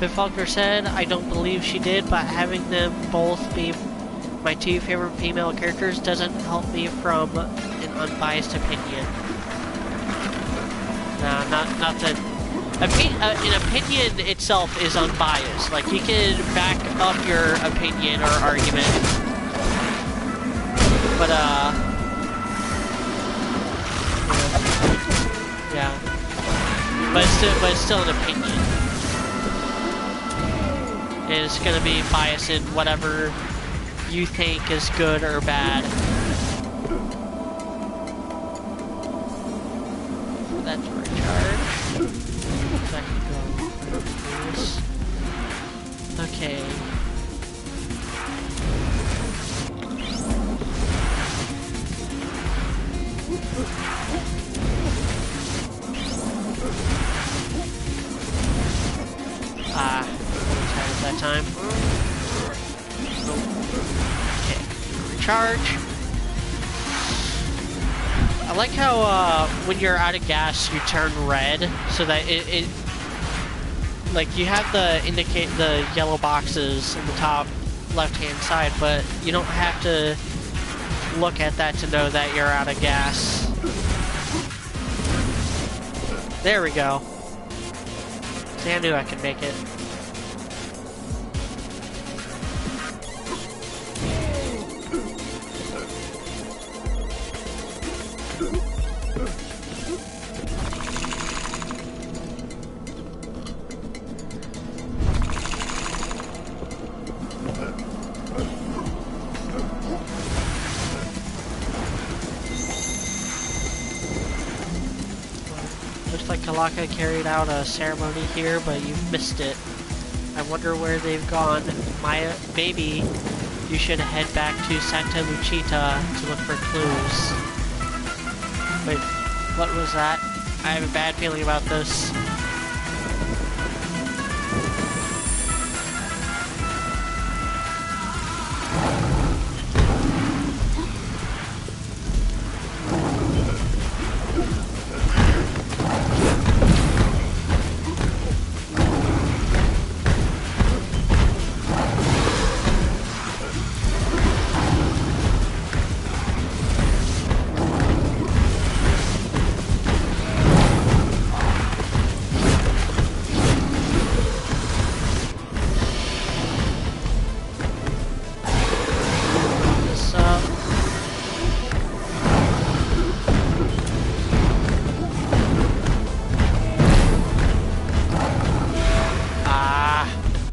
Faulkner said, I don't believe she did, but having them both be my two favorite female characters doesn't help me from an unbiased opinion. No, not that... An opinion itself is unbiased. Like, you can back up your opinion or argument, but, yeah. But it's still an opinion. And it's gonna be biased in whatever you think is good or bad. That's recharge. So I can go through this. Okay. That time. charge. I like how when you're out of gas, you turn red, so that it like you have the yellow boxes in the top left-hand side, but you don't have to look at that to know that you're out of gas. There we go. See, I knew I could make it. Looks like Kalaka carried out a ceremony here, but you've missed it. I wonder where they've gone. Maya, maybe you should head back to Santa Lucita to look for clues. Wait, what was that? I have a bad feeling about this.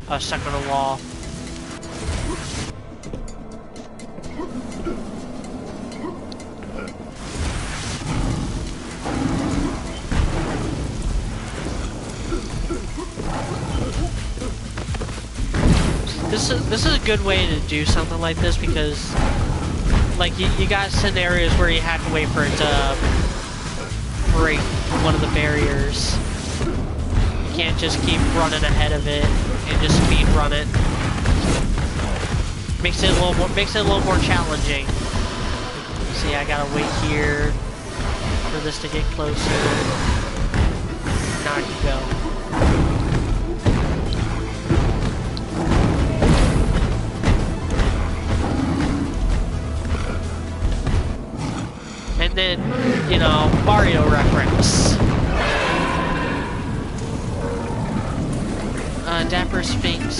I was stuck on a wall. This is a good way to do something like this, because like you got scenarios where you have to wait for it to break one of the barriers. You can't just keep running ahead of it and just speed run it. Makes it a little more challenging. See, I gotta wait here for this to get closer. Now I can go. And then, you know, Mario reference. Dapper Sphinx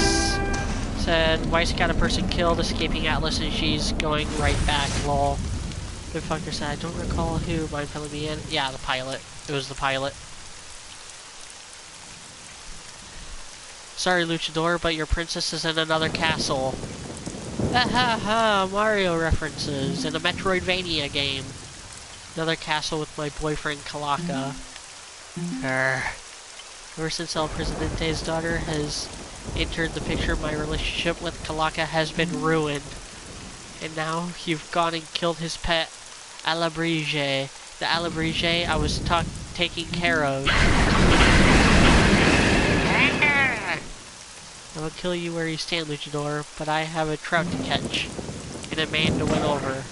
said, Weiss got a person killed, escaping Atlas, and she's going right back, lol. Good fucker said, I don't recall who, mind filling me in? Yeah, the pilot. It was the pilot. Sorry, Luchador, but your princess is in another castle. Ha ha ha, Mario references in a Metroidvania game. Another castle with my boyfriend, Kalaka. Ever since El Presidente's daughter has entered the picture, my relationship with Kalaka has been ruined. And now you've gone and killed his pet, Alabrige. The Alabrige I was taking care of. I will kill you where you stand, Luchador, but I have a trout to catch and a man to win over.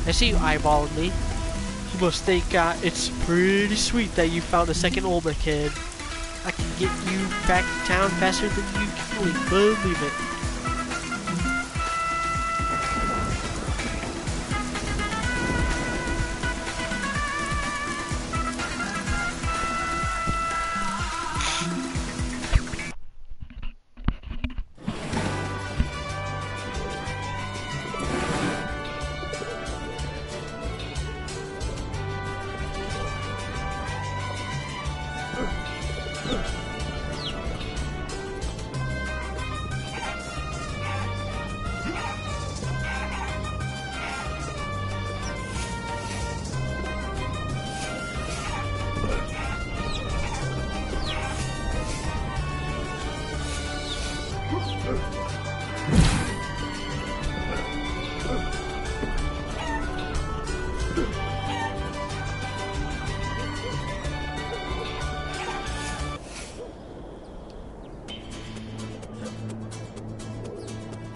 I see you eyeballing me. You must think it's pretty sweet that you found a second Olma kid. I can get you back to town faster than you can really believe it.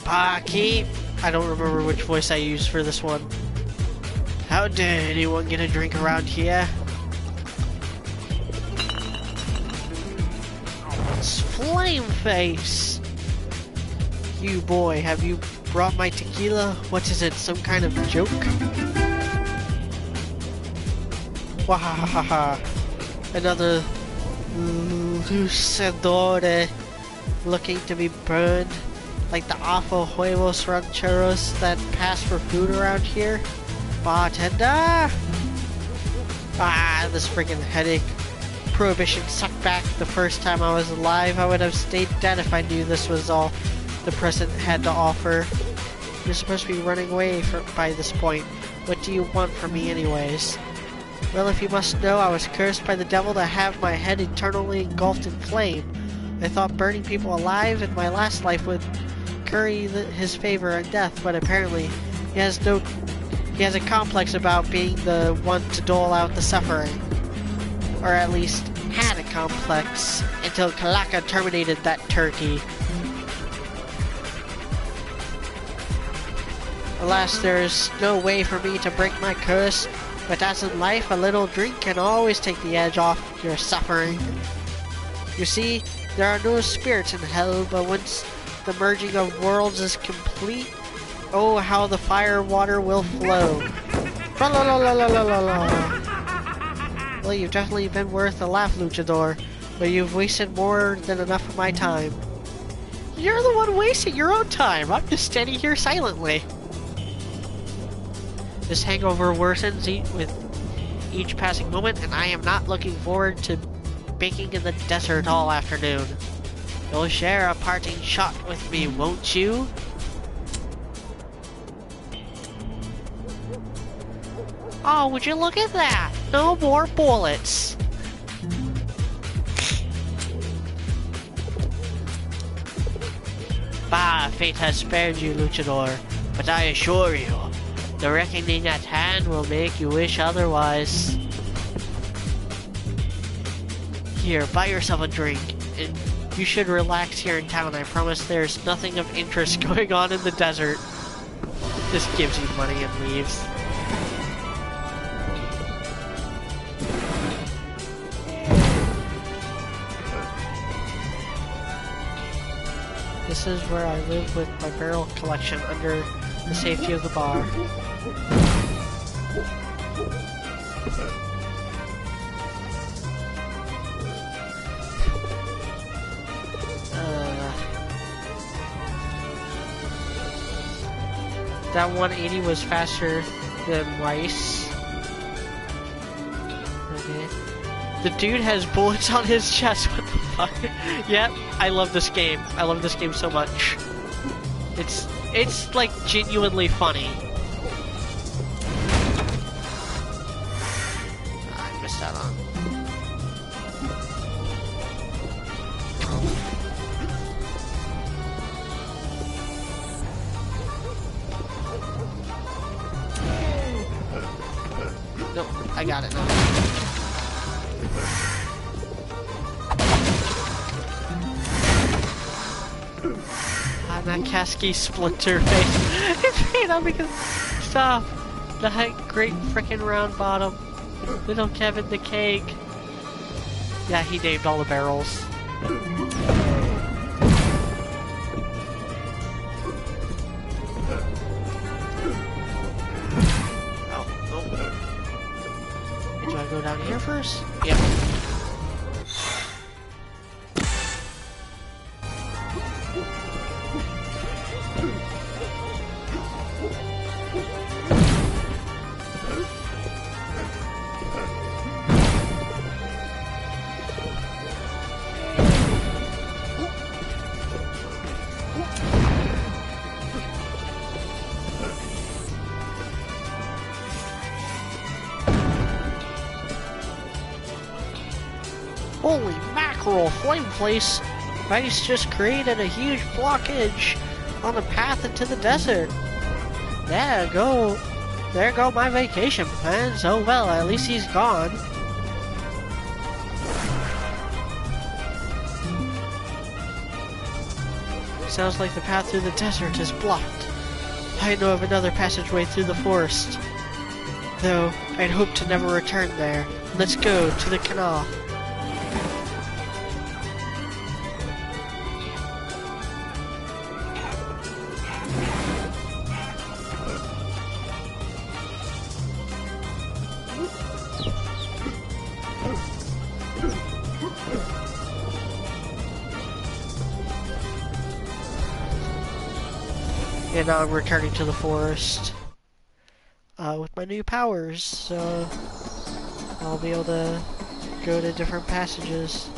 Pocky! I don't remember which voice I used for this one. How dare anyone get a drink around here? It's Flameface! You boy, have you brought my tequila? What is it, some kind of joke? Wahahaha. Another luchador looking to be burned. Like the awful huevos rancheros that pass for food around here. Bartender! Ah, this freaking headache. Prohibition sucked back the first time I was alive. I would have stayed dead if I knew this was all the present had to offer. You're supposed to be running away by this point. What do you want from me anyways? Well, if you must know, I was cursed by the devil to have my head eternally engulfed in flame. I thought burning people alive in my last life would curry his favor and death, but apparently he has a complex about being the one to dole out the suffering. Or at least had a complex until Kalaka terminated that turkey. Alas, there is no way for me to break my curse, but as in life, a little drink can always take the edge off your suffering. You see, there are no spirits in hell, but once the merging of worlds is complete, oh, how the fire water will flow. Well, you've definitely been worth a laugh, Luchador, but you've wasted more than enough of my time. You're the one wasting your own time. I'm just standing here silently. This hangover worsens with each passing moment, and I am not looking forward to baking in the desert all afternoon. You'll share a parting shot with me, won't you? Oh, would you look at that? No more bullets. Bah, fate has spared you, Luchador, but I assure you, the reckoning at hand will make you wish otherwise. Here, buy yourself a drink, and you should relax here in town. I promise there's nothing of interest going on in the desert. Just gives you money and leaves. This is where I live with my barrel collection under the safety of the bar. That 180 was faster than Rice. Okay. The dude has bullets on his chest. What the fuck? Yep, I love this game. I love this game so much. It's like genuinely funny. I missed that on. Nope, I got it now. That Kasky splinter face. It's made up because stop. The great frickin' round bottom. Little Kevin the cake. Yeah, he named all the barrels. Oh, oh. Do I go down here first? Yep. Holy mackerel, Flame Place! Ice just created a huge blockage on the path into the desert. There go my vacation plans. Oh well, at least he's gone. Sounds like the path through the desert is blocked. I know of another passageway through the forest, though I'd hoped to never return there. Let's go to the canal. And now I'm returning to the forest with my new powers, so I'll be able to go to different passages.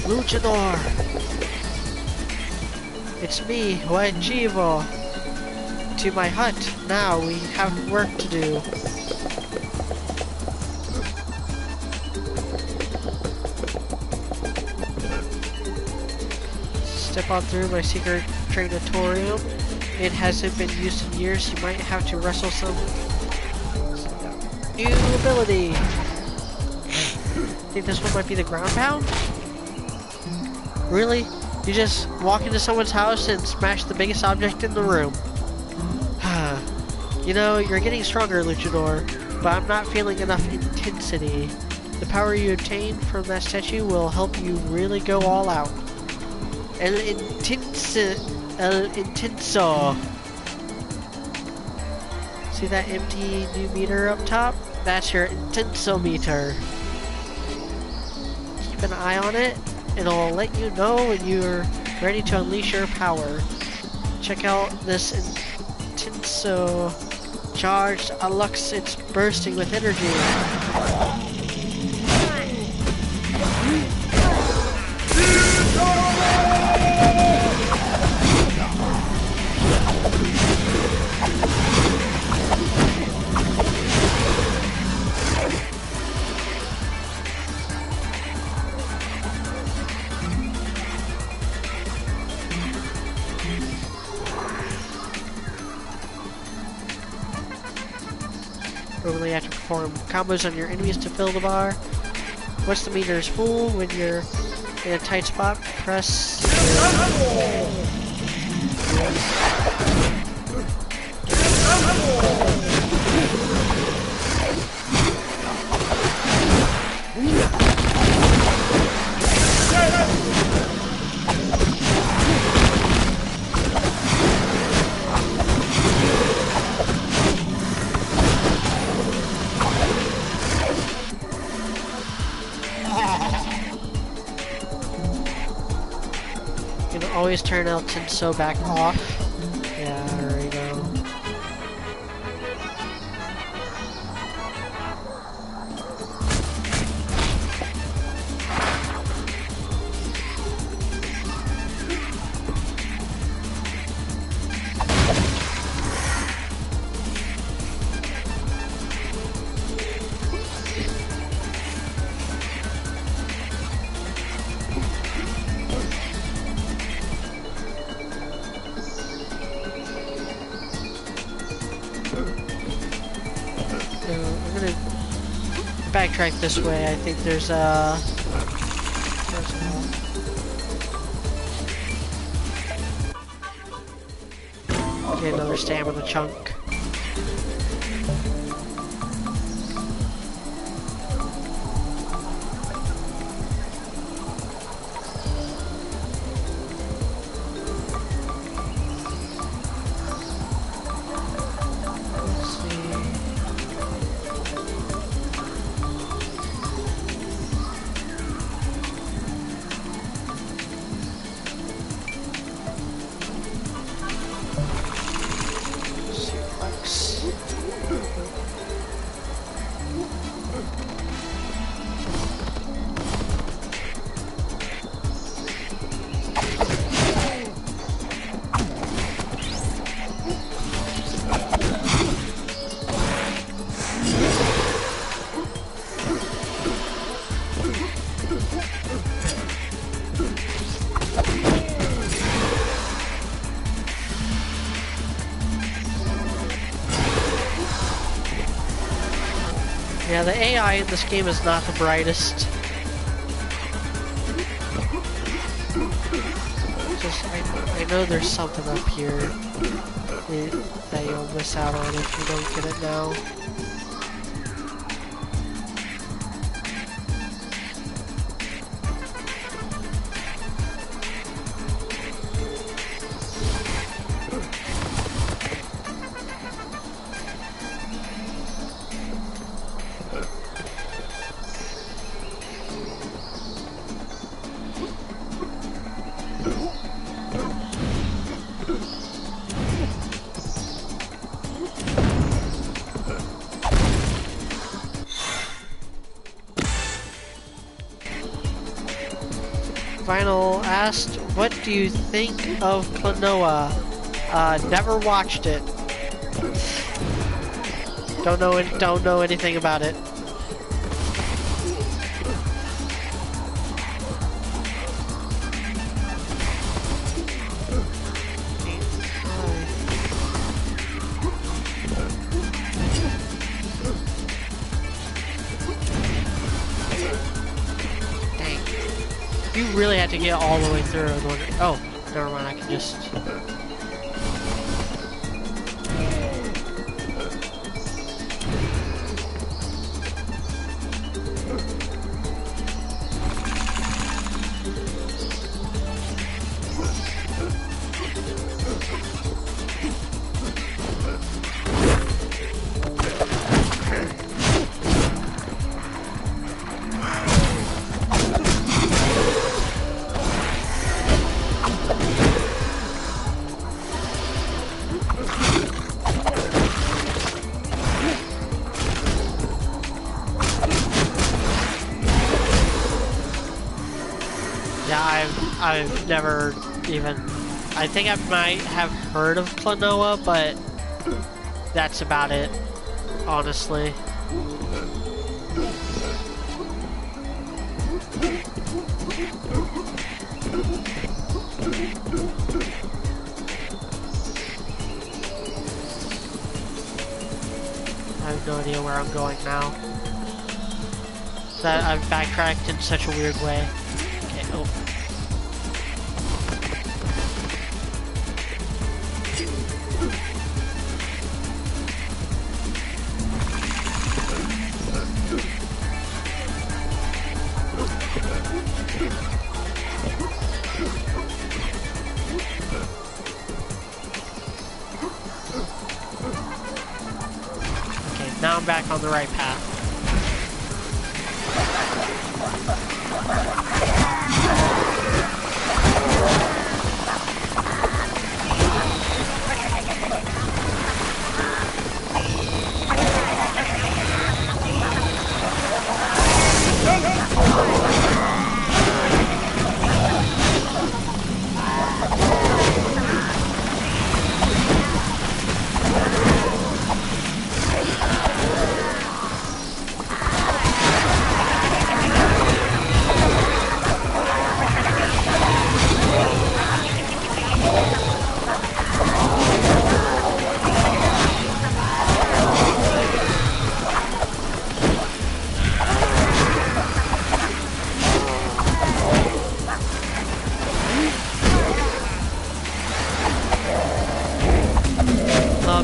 Luchador! It's me, White Chivo. To my hut. Now we have work to do. Step on through my secret trainatorium. It hasn't been used in years. You might have to wrestle some new ability. Think this one might be the ground pound? Really? You just walk into someone's house and smash the biggest object in the room. You know, you're getting stronger, Luchador, but I'm not feeling enough intensity. The power you obtain from that statue will help you really go all out. El Intenso. See that empty new meter up top? That's your Intensometer. Keep an eye on it. It'll let you know when you're ready to unleash your power. Check out this Intenso charged Alux. It's bursting with energy. Normally you have to perform combos on your enemies to fill the bar. Once the meter is full, when you're in a tight spot, press always turn El Intenso back off. Yeah, there we go. Backtrack this way. I think there's okay, another stamina chunk. Yeah, the AI in this game is not the brightest. I know there's something up here that you'll miss out on if you don't get it now. Final asked, what do you think of Klonoa? Never watched it. Don't know anything about it. You really had to get all the way through in order. Oh, never mind. I can just. Yeah, I've never even. I think I might have heard of Klonoa, but that's about it, honestly. I have no idea where I'm going now. That I've backtracked in such a weird way. Okay, oh. Okay, now I'm back on the right path.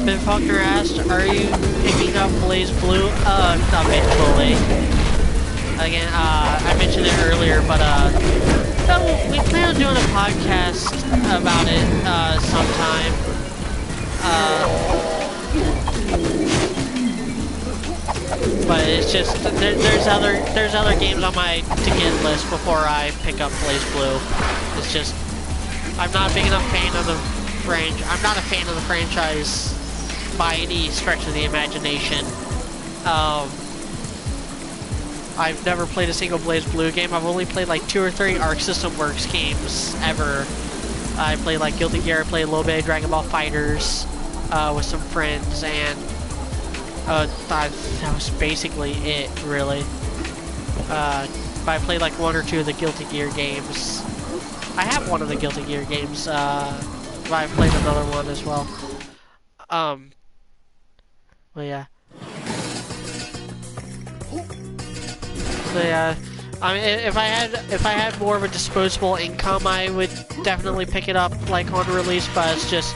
Ben Faulkner asked, are you picking up Blaze Blue? Not basically. Again, I mentioned it earlier, but, no, we plan on doing a podcast about it, sometime. But it's just, there's other games on my to-get list before I pick up Blaze Blue. It's just, I'm not a big enough fan of the I'm not a fan of the franchise by any stretch of the imagination. I've never played a single Blaze Blue game. I've only played like 2 or 3 Arc System Works games ever. I played like Guilty Gear, I played a little bit of Dragon Ball Fighters with some friends, and that was basically it, really. But I played like 1 or 2 of the Guilty Gear games. I have one of the Guilty Gear games, but I've played another one as well. Well, yeah. So yeah, I mean, if I had more of a disposable income, I would definitely pick it up like on release. But it's just,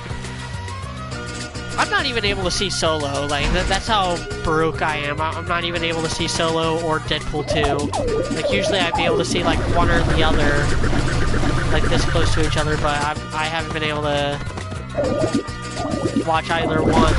I'm not even able to see Solo. Like that's how broke I am. I'm not even able to see Solo or Deadpool 2. Like usually I'd be able to see like one or the other, like this close to each other. But I haven't been able to watch either one.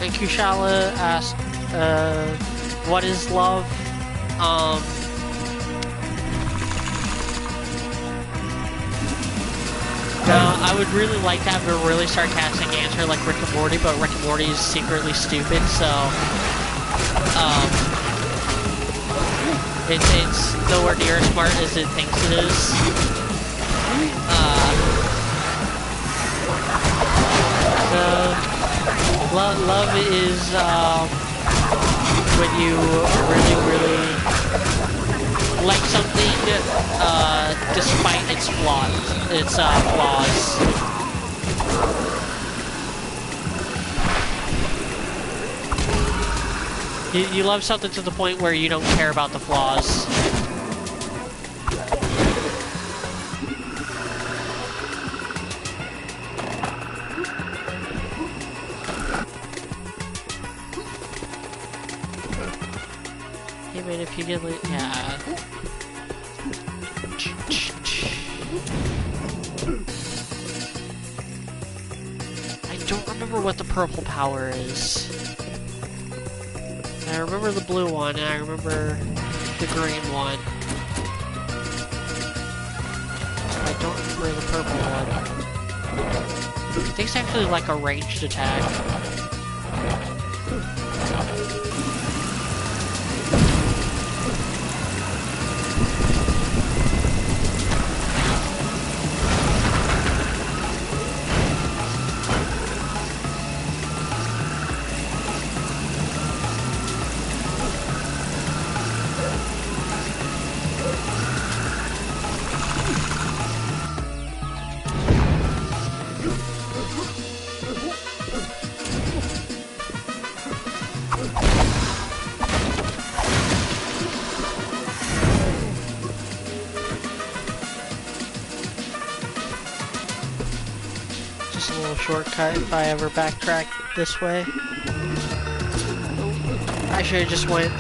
And Kushala asked, what is love? Now, I would really like to have a really sarcastic answer like Rick and Morty, but Rick and Morty is secretly stupid, so, it's nowhere near as smart as it thinks it is. Love is, when you really like something, despite its flaws. You love something to the point where you don't care about the flaws. If you did, yeah. I don't remember what the purple power is. I remember the blue one, and I remember the green one. I don't remember the purple one. I think it's actually like a ranged attack. Shortcut if I ever backtrack this way. I should have just went.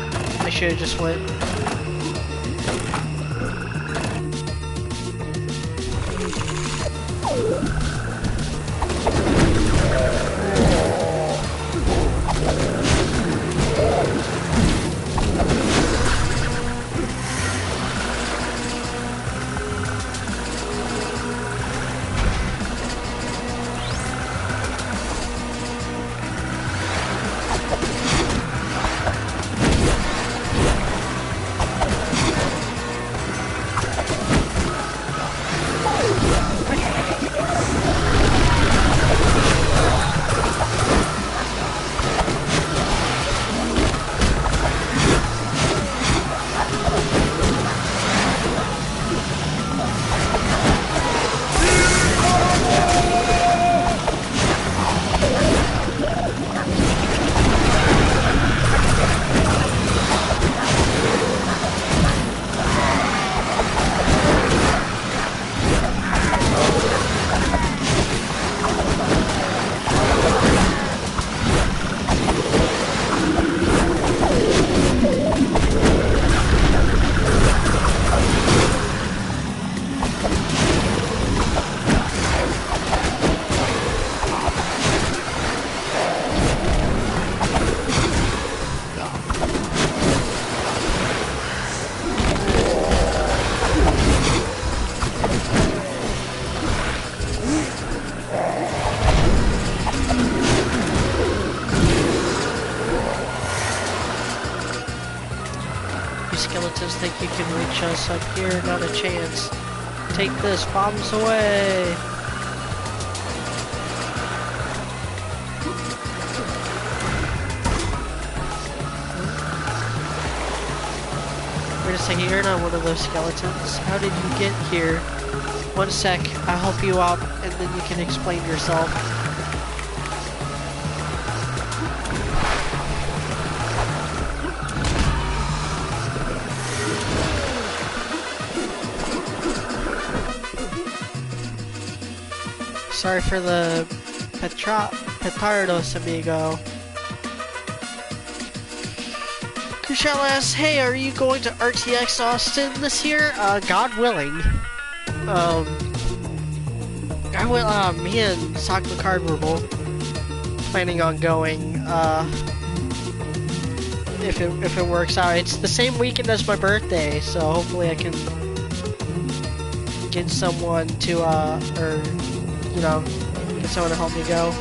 skeletons think you can reach us up here? Not a chance. Take this, bombs away! Wait a second, you're not one of those skeletons. How did you get here? One sec, I'll help you out, and then you can explain yourself. Sorry for the petardos, amigo. Kushel asks, hey, are you going to RTX Austin this year? God willing. Me and Sock the Card were both planning on going, if it works out. It's the same weekend as my birthday, so hopefully I can get someone to, get someone to help me go.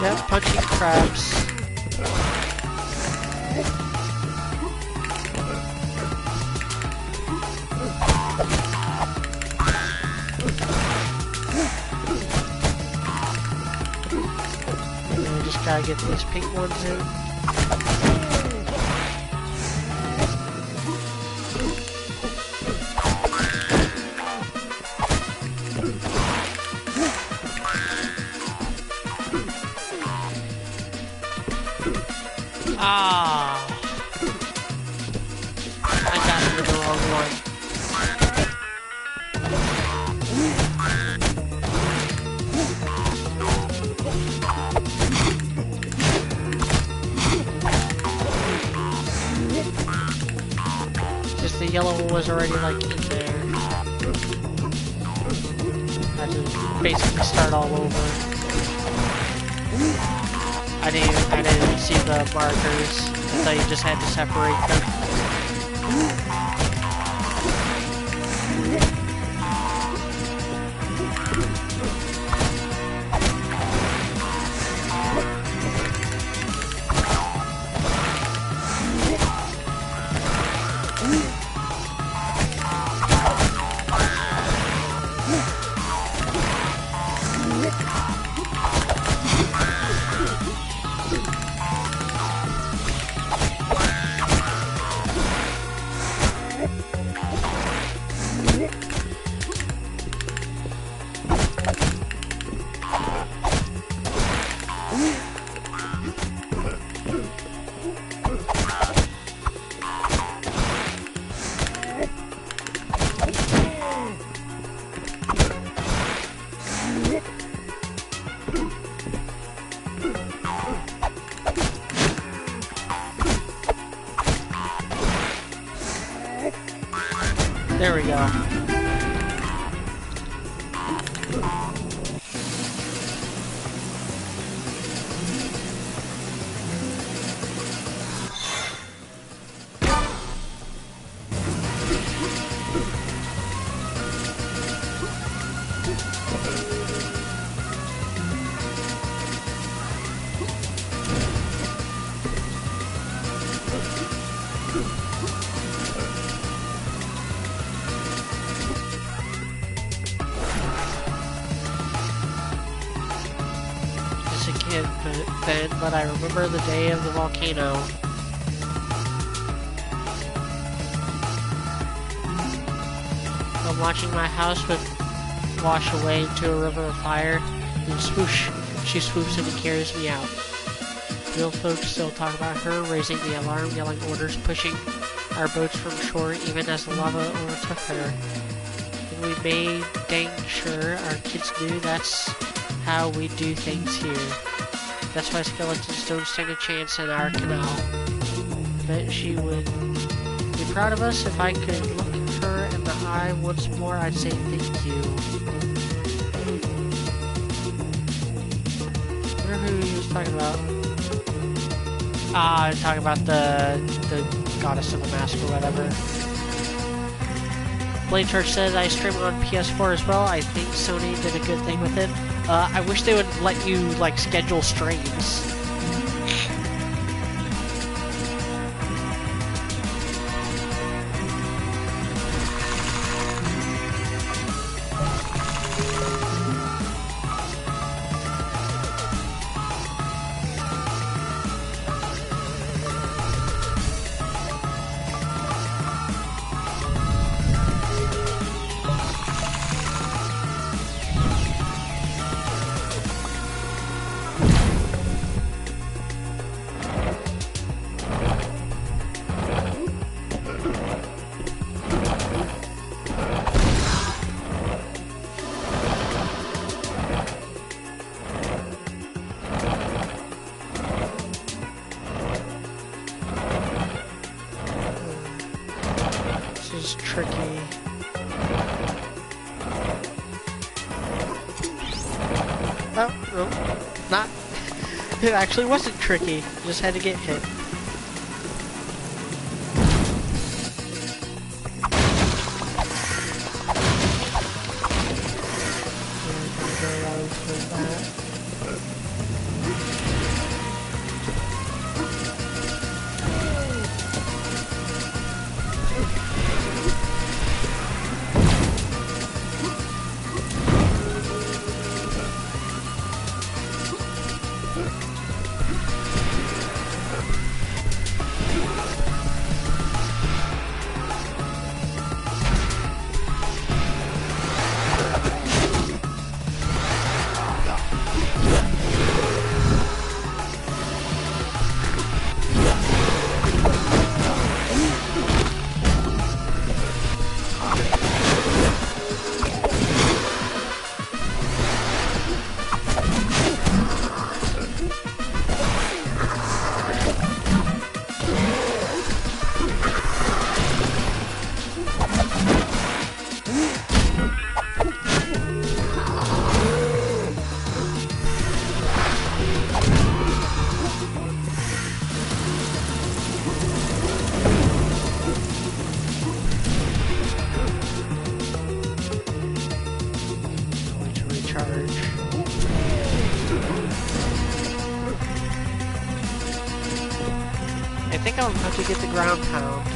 Yep, punching crabs. I just gotta get these pink ones in. Ah, I got into the wrong one. Just the yellow one was already like in there. I had to basically start all over. I didn't see the markers. I thought you just had to separate them. There we go. kid then, but I remember the day of the volcano. I'm watching my house would wash away into a river of fire, and swoosh, she swoops in and carries me out. Real folks still talk about her, raising the alarm, yelling orders, pushing our boats from shore even as the lava overtook her. And we made dang sure our kids knew that's how we do things here. That's why skeletons don't stand a chance in our canal. I bet she would be proud of us. If I could look her in the eye once more, I'd say thank you. I wonder who he was talking about. I'm talking about the goddess of the mask or whatever. Blade Church says I stream on PS4 as well. I think Sony did a good thing with it. I wish they would let you like schedule streams. Tricky. Oh, no, not. It actually wasn't tricky. Just had to get hit. I think I'll have to get the ground pound.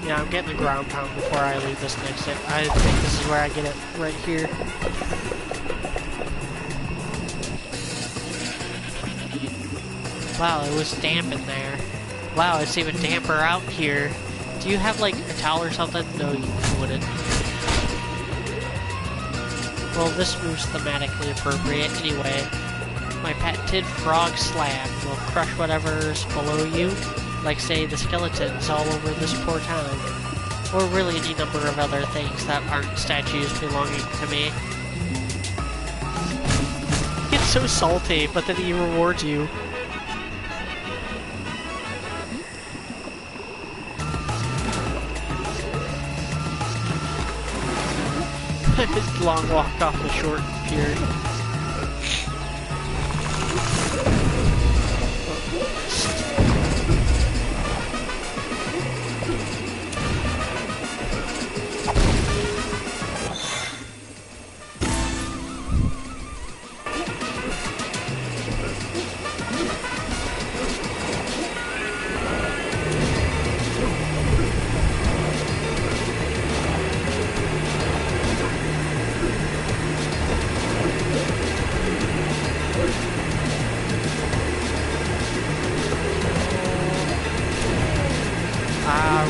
Yeah, I'm getting the ground pound before I leave this next step. I think this is where I get it, right here. Wow, it was damp in there. Wow, it's even damper out here. Do you have like a towel or something? No, you wouldn't. Well, this move's thematically appropriate anyway. My patented frog slam will crush whatever's below you, like say the skeletons all over this poor town. Or really any number of other things that aren't statues belonging to me. It's so salty, but then he rewards you. Long walk off the short pier.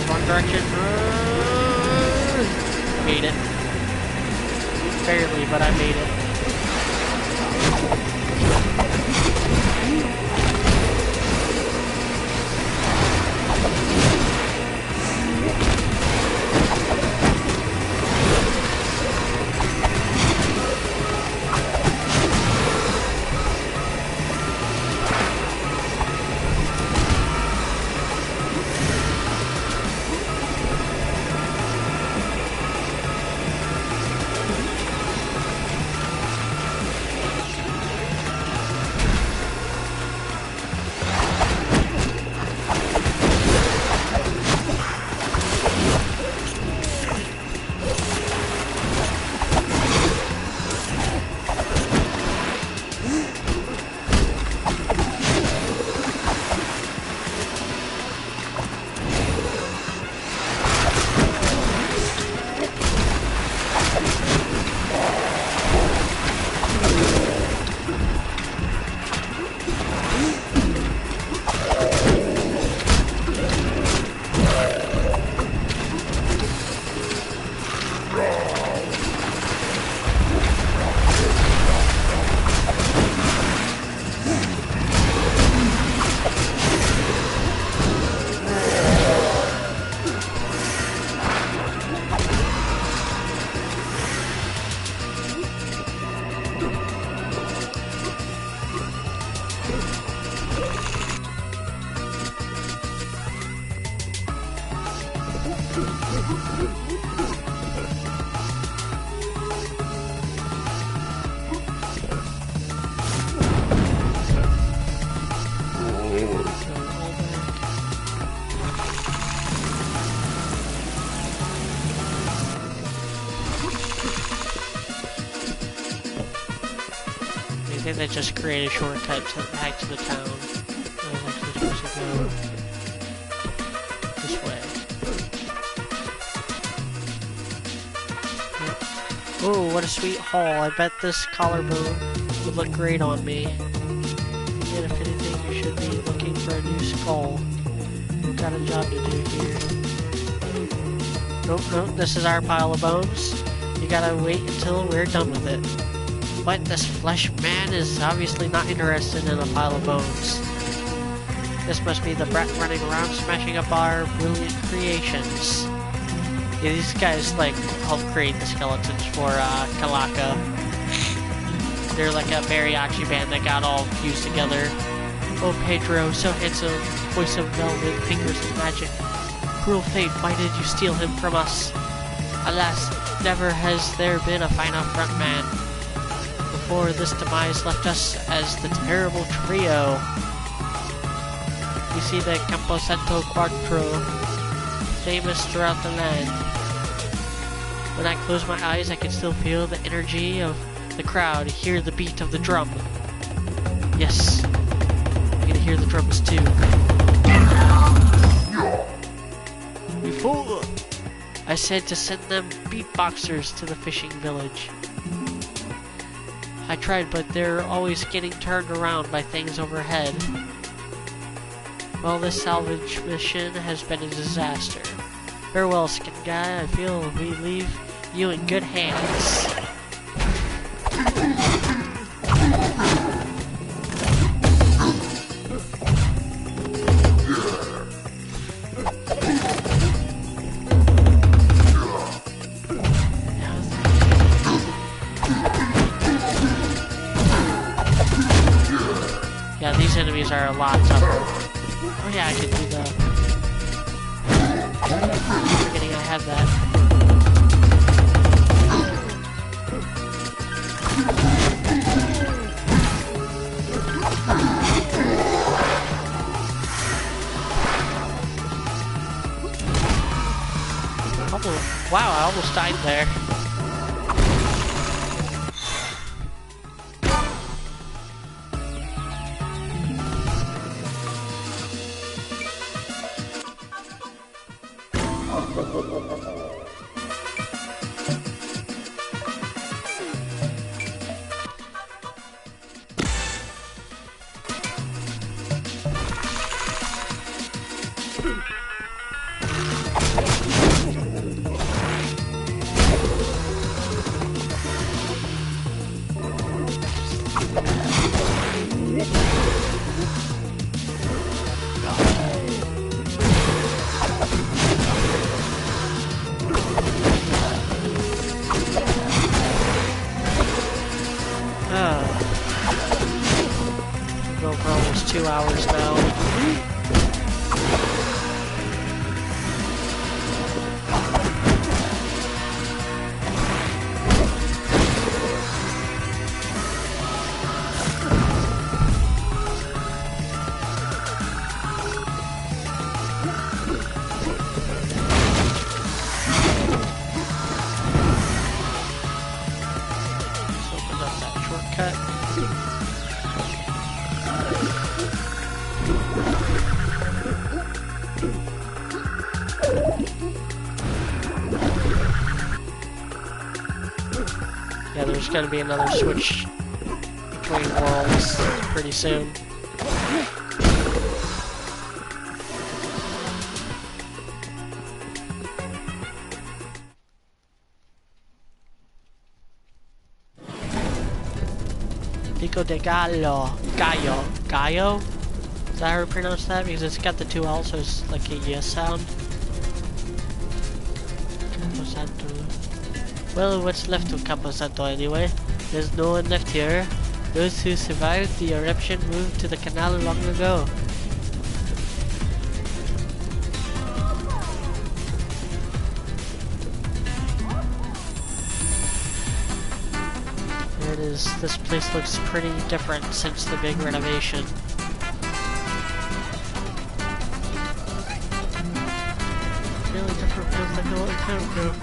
Wrong direction. Made it. Barely, but I made it. I think they just created a shortcut back to the town. I was actually supposed to go this way. Yep. Oh, what a sweet haul. I bet this collarbone would look great on me. And if anything, you should be looking for a new skull. We've got a job to do here. Nope, nope, this is our pile of bones. You gotta wait until we're done with it. But this flesh man is obviously not interested in a pile of bones. This must be the brat running around smashing up our brilliant creations. Yeah, these guys like help create the skeletons for Kalaka. They're like a mariachi band that got all fused together. Oh Pedro, so handsome, voice of velvet, fingers of magic. Cruel fate, why did you steal him from us? Alas, never has there been a finer front man. Before this demise left us as the terrible trio. You see the Camposanto Quattro, famous throughout the land. When I close my eyes, I can still feel the energy of the crowd, hear the beat of the drum. Yes, I can hear the drums too. You fool! I said to send them beatboxers to the fishing village. I tried, but they're always getting turned around by things overhead. Well, this salvage mission has been a disaster. Farewell, skin guy. I feel we leave you in good hands. these are a lot tougher. Oh yeah, I can do the... Forgetting I have that. Wow, I almost died there. Go for almost 2 hours now. Yeah, there's gonna be another switch between worlds pretty soon. Pico de Gallo. Gallo? Is that how we pronounce that? Because it's got the two L's, so it's like a yes sound. Well, what's left of Campo Santo anyway? There's no one left here. Those who survived the eruption moved to the canal long ago. There it is. This place looks pretty different since the big renovation. Really different feels like a long time ago.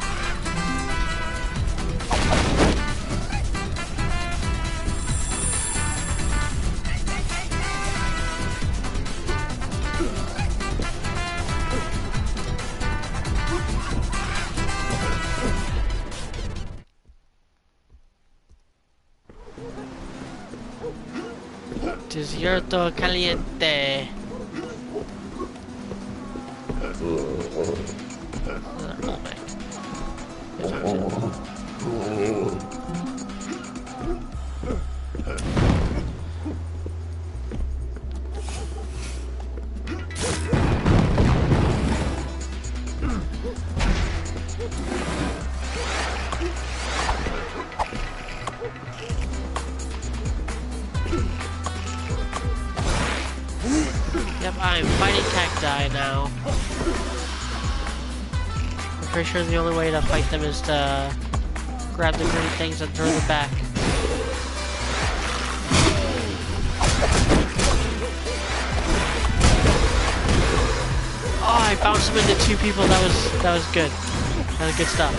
Desierto caliente. Yep, I'm fighting cacti now. I'm pretty sure the only way to fight them is to grab the green things and throw them back. Oh, I bounced them into two people. That was good. That was good stuff.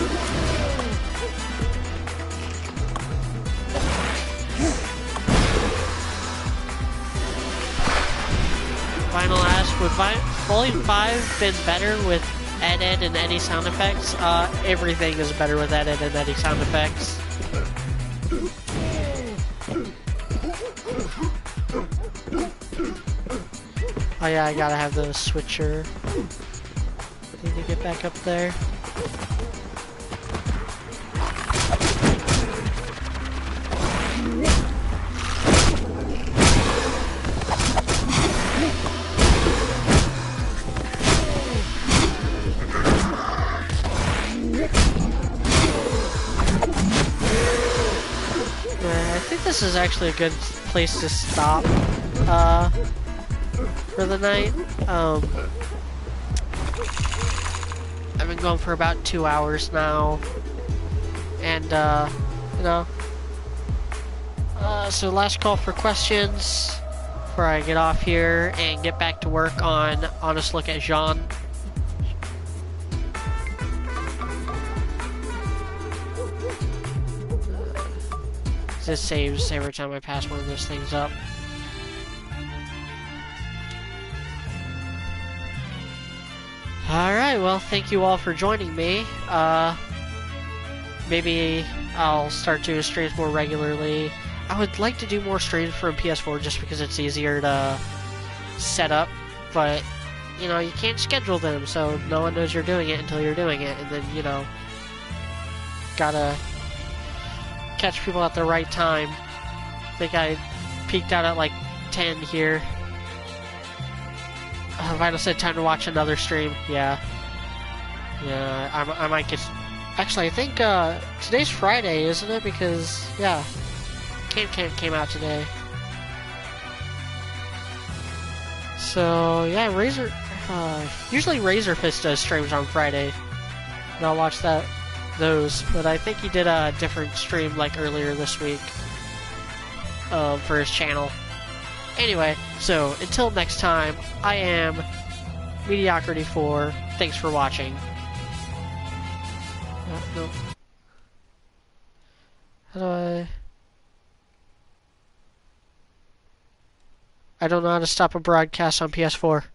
Final ask, would Volume 5 been better with Ed and Eddie sound effects? Everything is better with Ed and Eddie sound effects. Oh yeah, I gotta have the switcher. Need to get back up there. I think this is actually a good place to stop. for the night. I've been going for about 2 hours now, and you know, so last call for questions before I get off here and get back to work on Honest Look at Jean. This saves every time I pass one of those things up. Alright, well, thank you all for joining me. Maybe I'll start doing streams more regularly. I would like to do more streams from PS4 just because it's easier to set up, but, you know, you can't schedule them, so no one knows you're doing it until you're doing it, and then, you know, gotta catch people at the right time. I think I peaked out at like 10 here. Vital said time to watch another stream. Yeah. Yeah, I might get... Actually, I think today's Friday, isn't it? Because, yeah, Can came out today. So, yeah, usually Razorfist does streams on Friday. And I'll watch those. But I think he did a different stream, like, earlier this week. For his channel. Anyway, so, until next time, I am Mediocrity4. Thanks for watching. No. How do I don't know how to stop a broadcast on PS4.